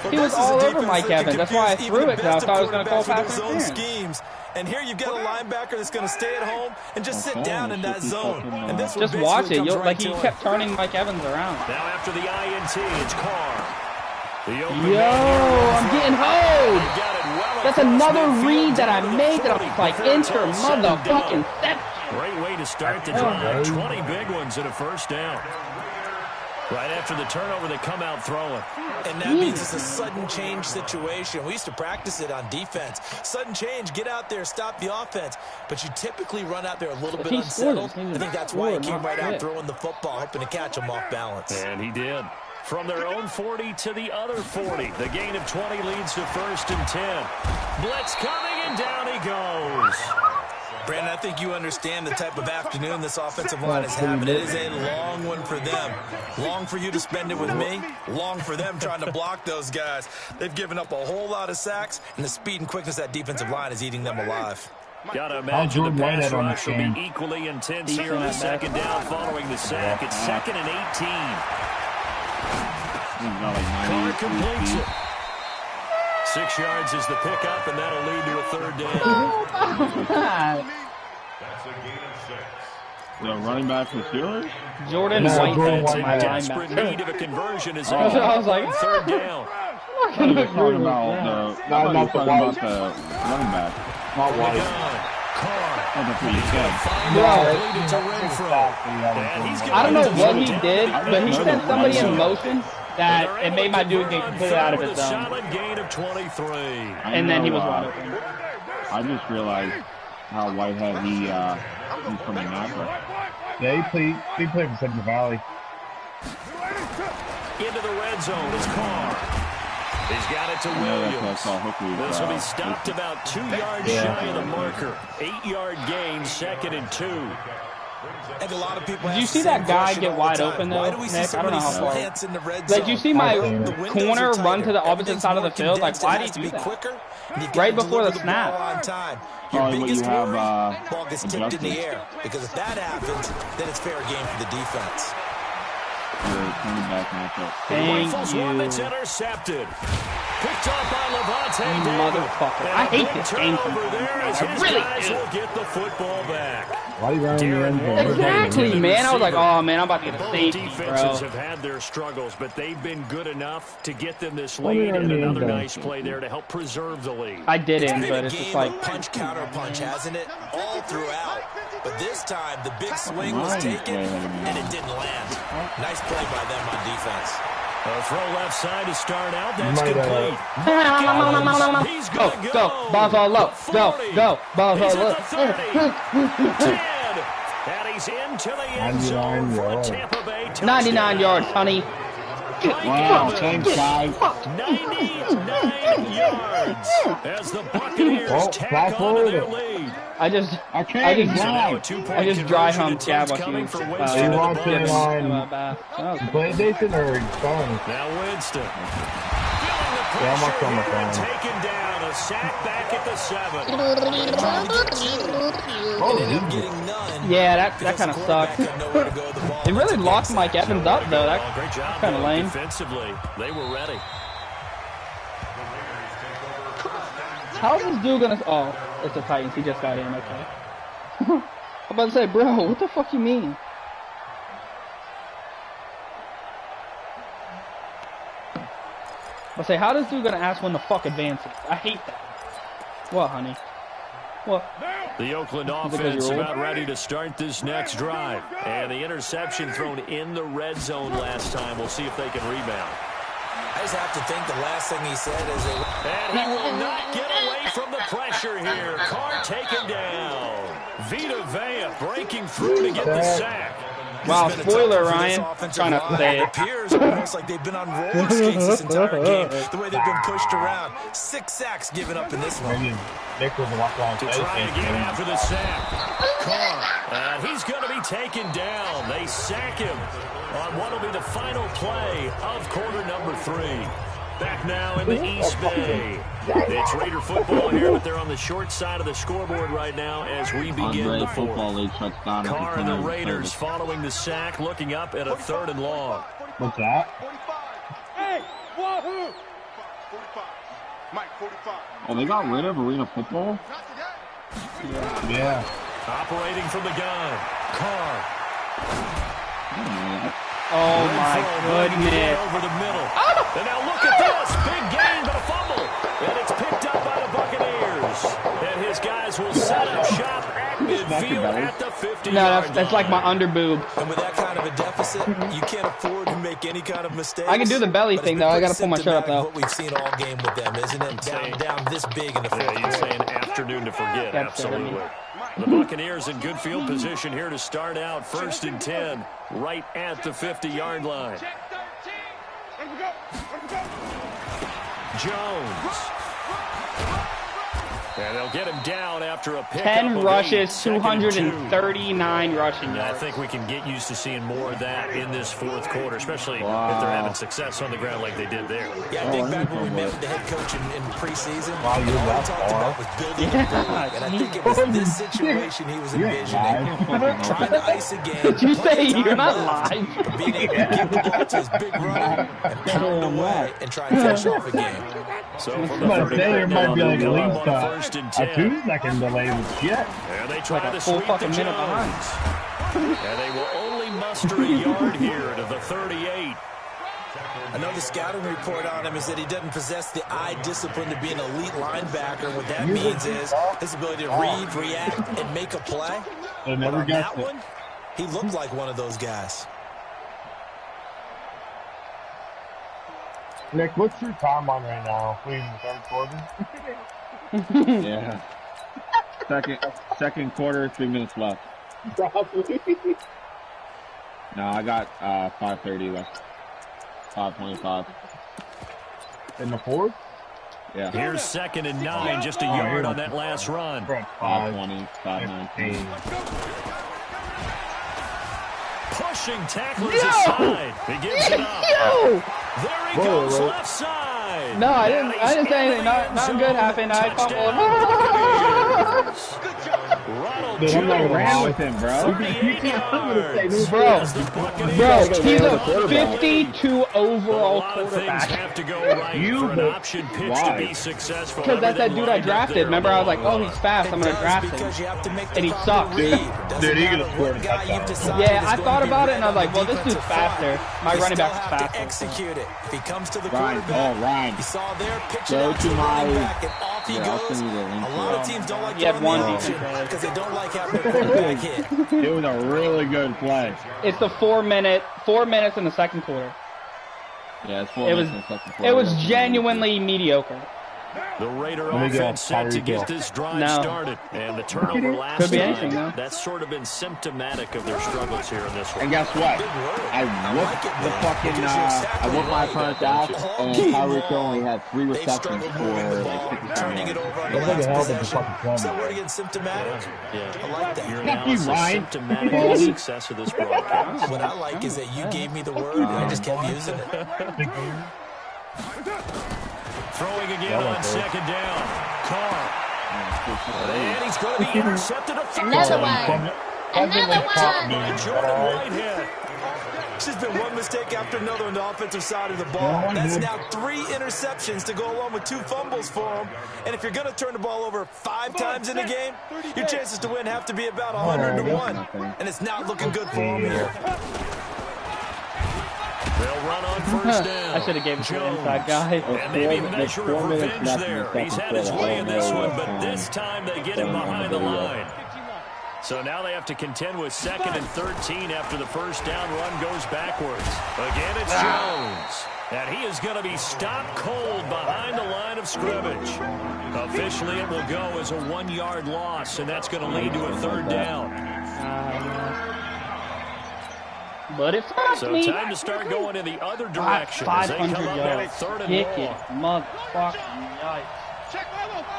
He was all over Mike Evans. That's why I threw it, because I thought I was going to call pass interference. And here you've got a linebacker that's going to stay at home and just sit down in that zone. And this just watch it. Like he kept turning Mike Evans around. Now after the INT, it's Carr. Yo, I'm getting hold. That's another read that I made that I was like, enter motherfucking step. Great way to start the drive. 20 big ones at a first down. Right after the turnover, they come out throwing. And that means it's a sudden change situation. We used to practice it on defense. Sudden change, get out there, stop the offense. But you typically run out there a little bit unsettled. I think that's why he came right out throwing the football, hoping to catch him off balance. And he did. From their own 40 to the other 40. The gain of 20 leads to 1st and 10. Blitz coming, and down he goes. Brandon, I think you understand the type of afternoon this offensive line is having. It is a long one for them. Long for you to spend it with me. Long for them trying to block those guys. They've given up a whole lot of sacks, and the speed and quickness of that defensive line is eating them alive. Gotta imagine the pass rush will be equally intense here on the 2nd down following the sack. It's 2nd and 18. Carr completes it. 6 yards is the pickup, and that'll lead to a 3rd down. That's a gain of 6. The running back for the Steelers? Jordan Whitehead, in desperate need of a conversion is I was like, 3rd down. I'm not talking about the running back. Not White. That's what you said. I don't know what he did, but he sent somebody in motion that it made my dude get completely out of his zone. Solid gain of 23. And then he was wide open. I just realized how Whitehead he's from Annapolis. Yeah, he played for Central Valley. Into the red zone is Carr. He's got it to Williams. This will be stopped about 2 yards shy of the marker. 8-yard gain, 2nd and 2. And a lot of people did you see that guy get wide open though, Nick? I don't know how far. Like, did you see my corner run to the opposite side of the field? Like, why did he do that? Right before the snap. Your biggest worry, ball gets tipped in the air. Because if that happens, then it's fair game for the defense. Thank you. One that's intercepted. Picked off by Levante You David. motherfucker. I hate this game sometimes. I really do. Will get the football back. Why are you running the end zone? Exactly, man. I was like, oh, man, I'm about to get a Both safety, defenses bro. have had their struggles, but they've been good enough to get them this lead, and another nice play there to help preserve the lead. I didn't, It's but been a it's just game like... of punch, counter punch, hasn't it? All throughout. But this time, the big swing was taken, and it didn't land. Nice play by them on defense. A throw left side to start out. That's complete. He's Go, going to go, Buffalo, go, Buffalo. 10. And he's into the end zone for Tampa Bay. 99 yards, honey. Wow, thanks, guys. 99 yards as the Buccaneers tack on to their lead. I just dry humped Gab while she was PlayStation or phone? Now Winston. Yeah, I'm on my phone. Taken down. A sack back at the 7. Yeah, that kind of sucked. It really locked Mike Evans up, though. That's kind of lame. Defensively, they were ready. How's this dude gonna... Oh, it's the Titans. He just got in. Okay. I'm about to say, bro, what the fuck you mean? I say, how this dude gonna ask when the fuck advances? I hate that. What, honey? What? The Oakland offense about ready to start this next drive. And the interception thrown in the red zone last time. We'll see if they can rebound. I just have to think the last thing he said is... And he will not get away from the pressure here. Carr taken down. Vita Vea breaking through to get the sack. Wow, spoiler, Ryan. Trying not to say it. Appears almost like they've been on roller skates this entire game. The way they've been pushed around. 6 sacks given up in this one. Nick was walking on To try again after the sack. Carr. And he's going to be taken down. They sack him on what will be the final play of quarter number 3. Back now in the East Bay. It's Raider football here, but they're on the short side of the scoreboard right now as we begin the fourth. Carr and the Raiders following the sack, looking up at a 3rd and long. What's that? Hey, wahoo! 45. Mike, 45. Oh, they got rid of Arena Football? Yeah. Operating from the gun. Carr. Oh my goodness. Over the middle. And now look at this. Big gain, but a fumble. And it's picked up by the Buccaneers. And his guys will set up shop at midfield at the 50-yard line. No, that's like my under boob. And with that kind of a deficit, you can't afford to make any kind of mistakes. I can do the belly thing, though. I got to pull my shirt up, though. What we've seen all game with them, isn't it? Down this big in the fourth Yeah, you're quarter. saying afternoon to forget. Absolutely. The Buccaneers in good field position here to start out. 1st and 10, right at the 50-yard line. Jones. And they'll get him down after a pickup. 10 of rushes, 8, 239 rushing I yards. think we can get used to seeing more of that in this fourth quarter, especially if they're having success on the ground like they did there. Yeah, I think back when we met with the head coach in preseason, Wow, you're all we that talked far. about was building a lead. And I think it was this situation he was envisioning. Trying to ice a game. Did you say playing you're not time live? well, being able to give the ball to his big runner and pound away and try and finish off a game. So from the But there might be like at least on 1st and a 10. 2-second delay with shit. And they try Like a to full sweep the fucking minute behind. Jones. And they will only muster a yard here to the 38. I know the scouting report on him is that he doesn't possess the eye discipline to be an elite linebacker. What that means is his ability to read, react, and make a play. They But never on got that one, he looked like one of those guys. Nick, what's your time on right now? We in the 3rd quarter? Yeah. Second quarter, 3 minutes left. Probably. No, I got 5:30 left. 5:25. In the 4th? Yeah. Here's 2nd and 9, just a yard on that last run. 5:20, 5:19. Pushing tacklers aside. He gives it up. Yo! There he goes, left side. No, I didn't say anything. Not good happened. I fumbled. Hill, Dude, I'm gonna ran with him, bro. 38 yards. Bro, he's a 52 A overall lot of things quarterback. have to go right for an option pitch to be successful. Because that's that dude I drafted. Remember, I was like, oh, he's fast. I'm going to draft him. And he sucks. Dude, he could have scored. Yeah, I thought about it, and I was like, well, this dude's faster. My running back is faster. Execute it. If he comes to the Ryan, quarterback, Ryan. you saw there, pitch it Go out to the my- running back, and off he Yeah, I'll goes. send you the link A to lot it. of teams don't like He had throwing one the option defense. because they don't like having their quarterback hit. It was a really good play. It's the 4 minutes in the second quarter. Yeah, it's 4 It was, minutes in the second quarter. it was genuinely mediocre. The Raider Let me guess, offense set to Tyreek get Hill. this drive No. started. And the turnover last Could be time, anything, though. that's sort of been symptomatic of their struggles here in this one. And guess what? I whooped the fucking, I whooped my opponent's ass, and Tyreek Hill only had 3 They've receptions struggled for moving the like ball, 57 turning it yards. over on the Looks like a hell last of a possession. fucking Is that play. word again, symptomatic? I like that. Your Fuck you, analysis Ryan. symptomatic of the success of this broadcast. What I like is that you gave me the word, and I just kept using it. Throwing again on second down. Carr. And he's going to be intercepted a third Another time. one. Another one. By Jordan Whitehead. It's just been one mistake after another on the offensive side of the ball. That's now 3 interceptions to go along with 2 fumbles for him. And if you're going to turn the ball over 5 times in a game, your chances to win have to be about 100-1. And it's not looking good for him here. They'll run on first down. I should have gave it to the inside guy. And maybe a measure of revenge there. He's had his way in this one, but this time they get him behind the line. So now they have to contend with 2nd and 13 after the first down run goes backwards. Again, it's Jones. And he is going to be stopped cold behind the line of scrimmage. Officially, it will go as a 1-yard loss, and that's going to lead to a 3rd down. But it fucked So me. time to start going in the other direction as they 500 come up now yards. 3rd and Kick long. it, motherfucking yikes.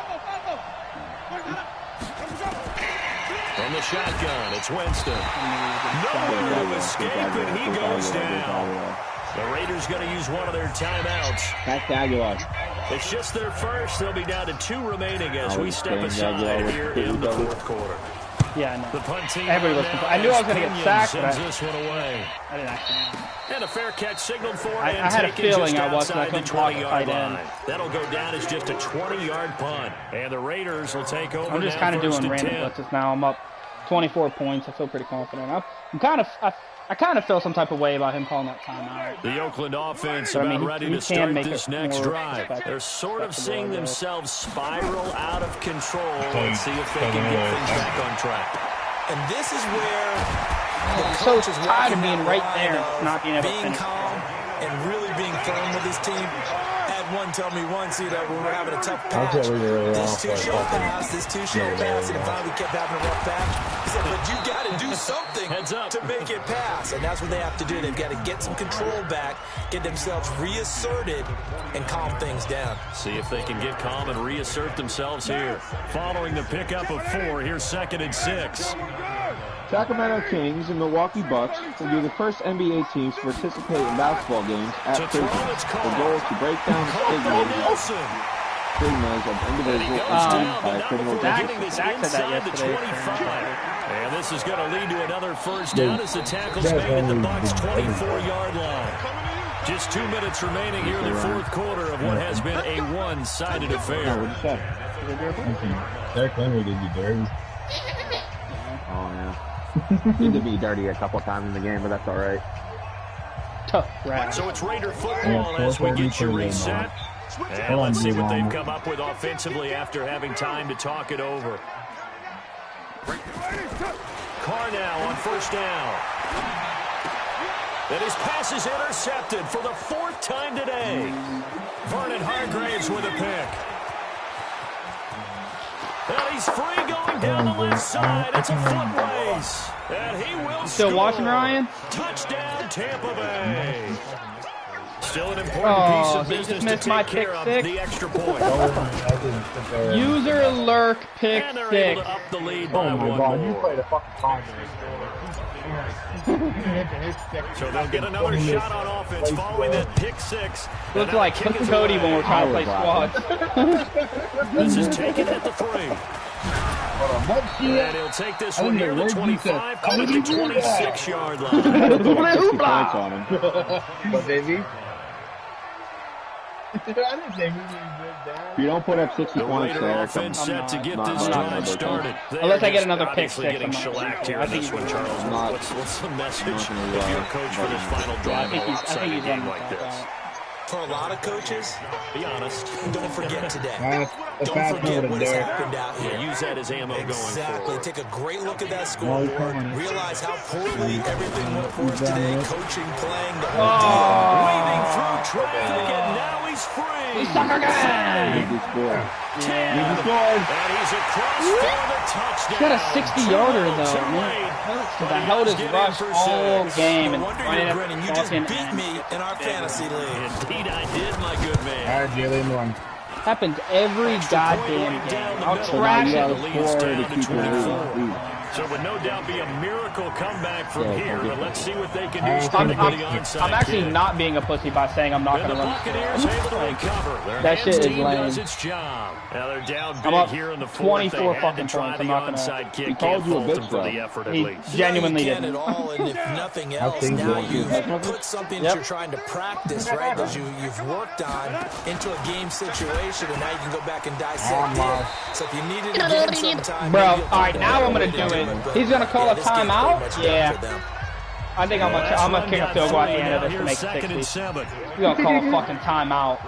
From the shotgun, it's Winston. Nowhere to escape, and he goes down. The Raiders going to use one of their timeouts. That's Aguilar. It's just their first. They'll be down to 2 remaining as we step aside here in the 4th quarter. Yeah, I know. The punt team Everybody was now I knew I was as going to get Kenyon sacked, but sends this one away. I didn't actually know. And a fair catch signaled for I and had a taken feeling just I wasn't. I outside the couldn't block a 20-yard tight end. line. That'll go down as just a 20-yard punt. And the Raiders will take over I'm just now kind of first doing and random 10. blitzes now. I'm up 24 points. I feel pretty confident. I kind of feel some type of way about him calling that timeout. The Oakland offense But, I mean, about ready he to can start make this it next more drive. They're sort of respectable, seeing I guess. themselves spiral out of control and see if they can get things back on track. And this is where the I'm so coach is tired of walking being that right line there, of not being able to being finish. calm and really being firm with his team. Had one tell me once, when we're having a tough patch, this too-short pass, and finally we kept having a rough patch. He said, but you got to do something to make it pass, and that's what they have to do. They've got to get some control back, get themselves reasserted, and calm things down. See if they can get calm and reassert themselves here. Following the pickup of 4, here's 2nd and 6. Sacramento Kings and Milwaukee Bucks will be the first NBA teams to participate in basketball games at prison. The goal is to break down stigmas of individual by criminal justice. Zach said that yesterday. And this is going to lead to another first down as the tackle's made at the Bucks' 24-yard line. Just 2 minutes remaining here in the 4th quarter of what has been a one-sided affair. Derek Henry did you dirty. Oh, yeah. He did be dirty a couple times in the game, but that's all right. Tough rat. So it's Raider football as we get you reset. And let's see what they've come up with offensively after having time to talk it over. Carr now on first down. And his pass is intercepted for the 4th time today. Vernon Hargraves with a pick. And he's free going down the left side. It's a foot race. And he will Still score. watching, Ryan? Touchdown, Tampa Bay. Still an important piece of so you business just to missed take my care pick of, six? the extra point. User lurk pick And they're able 6. to up the lead by Oh my one god, you more. played a fucking time. So they'll get another shot on offense following that pick 6. Looks like Cody when we're trying to play squads. This is taken at the 3. And he'll take this one near the 25, call it the 26-yard line. Points on him. What, baby? I didn't say we If you don't put up 60 points there, Offense set to get this drive started. Unless I get another pick six, getting shellacked here in this one, Charles. What's the message if you're a coach for this final drive in a lopsided game like this? For a lot of coaches, be honest. Don't forget today. Don't forget what has happened out here. Use that as ammo going forward. Exactly. Take a great look at that scoreboard. Realize how poorly everything went for us today. Coaching, playing, the whole deal. Weaving through traffic, and now he's free. We suck again. He scored. And he's across for the touchdown. He got a 60-yarder though, man. Because I held his rush all game and you just beat me in our fantasy league. Indeed I did, my good man. All right, Jalen, one. Happens every goddamn game. I'll trash it. So it would no doubt be a miracle comeback from here, but let's see what they can do. I'm actually not being a pussy by saying I'm not going to run. That shit is lame. Now they're down big I'm up here in the fourth. 24 fucking points. I'm not going to. He called you a bitch, though. He genuinely didn't. And if nothing else, now you've put something that you're trying to practice, right, that you've worked on into a game situation, and now you can go back and dissect it. So if you need it again sometime, bro, all right, now I'm going to do it. He's gonna call a timeout. Yeah, I think I'm gonna kick a field goal at the end of this to make it 60. He's gonna call a fucking timeout.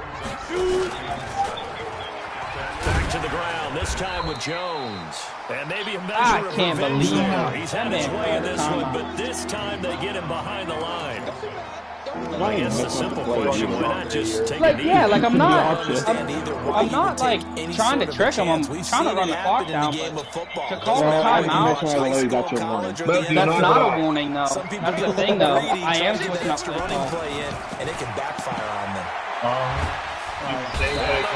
Back to the ground. This time with Jones, and maybe a measure I of can't revenge believe there. that. He's had his way in this one, but this time they get him behind the line. I guess the simple question: why not just take it easy? Yeah, like I'm not like trying to trick him. I'm trying to run the clock down. To call a timeout, that's not a warning, though. That's the thing, though. I am switching up play call. And it can backfire on them. The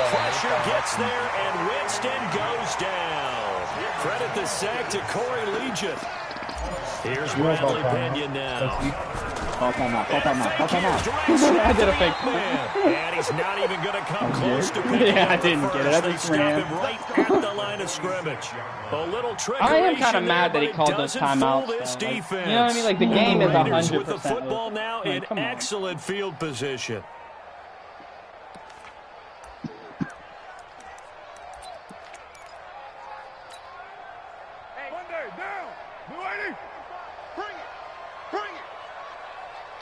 pressure gets there, and Winston goes down. Credit the sack to Corey Legion. Here's Bradley Pena now. Call timeout. I did a fake play. And he's not even going to come close to picking Yeah, I up didn't the get it. I first. just They stop ran. him right at the line of scrimmage. A little trickery. I am kind of mad that he there, called but those it doesn't timeouts. fool this Though. Like, defense. you know what I mean? Like the game is Raiders 100%. with the football now in come on. excellent field position.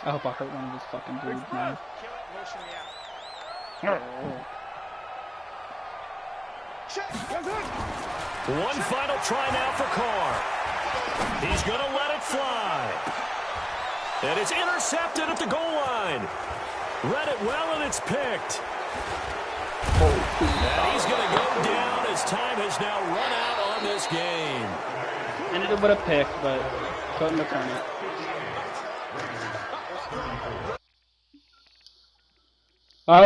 I hope I hurt one of his fucking dudes, man. One final try now for Carr. He's going to let it fly. And it's intercepted at the goal line. Read it well, and it's picked. And he's going to go down as time has now run out on this game. Ended up with a pick, but couldn't return it.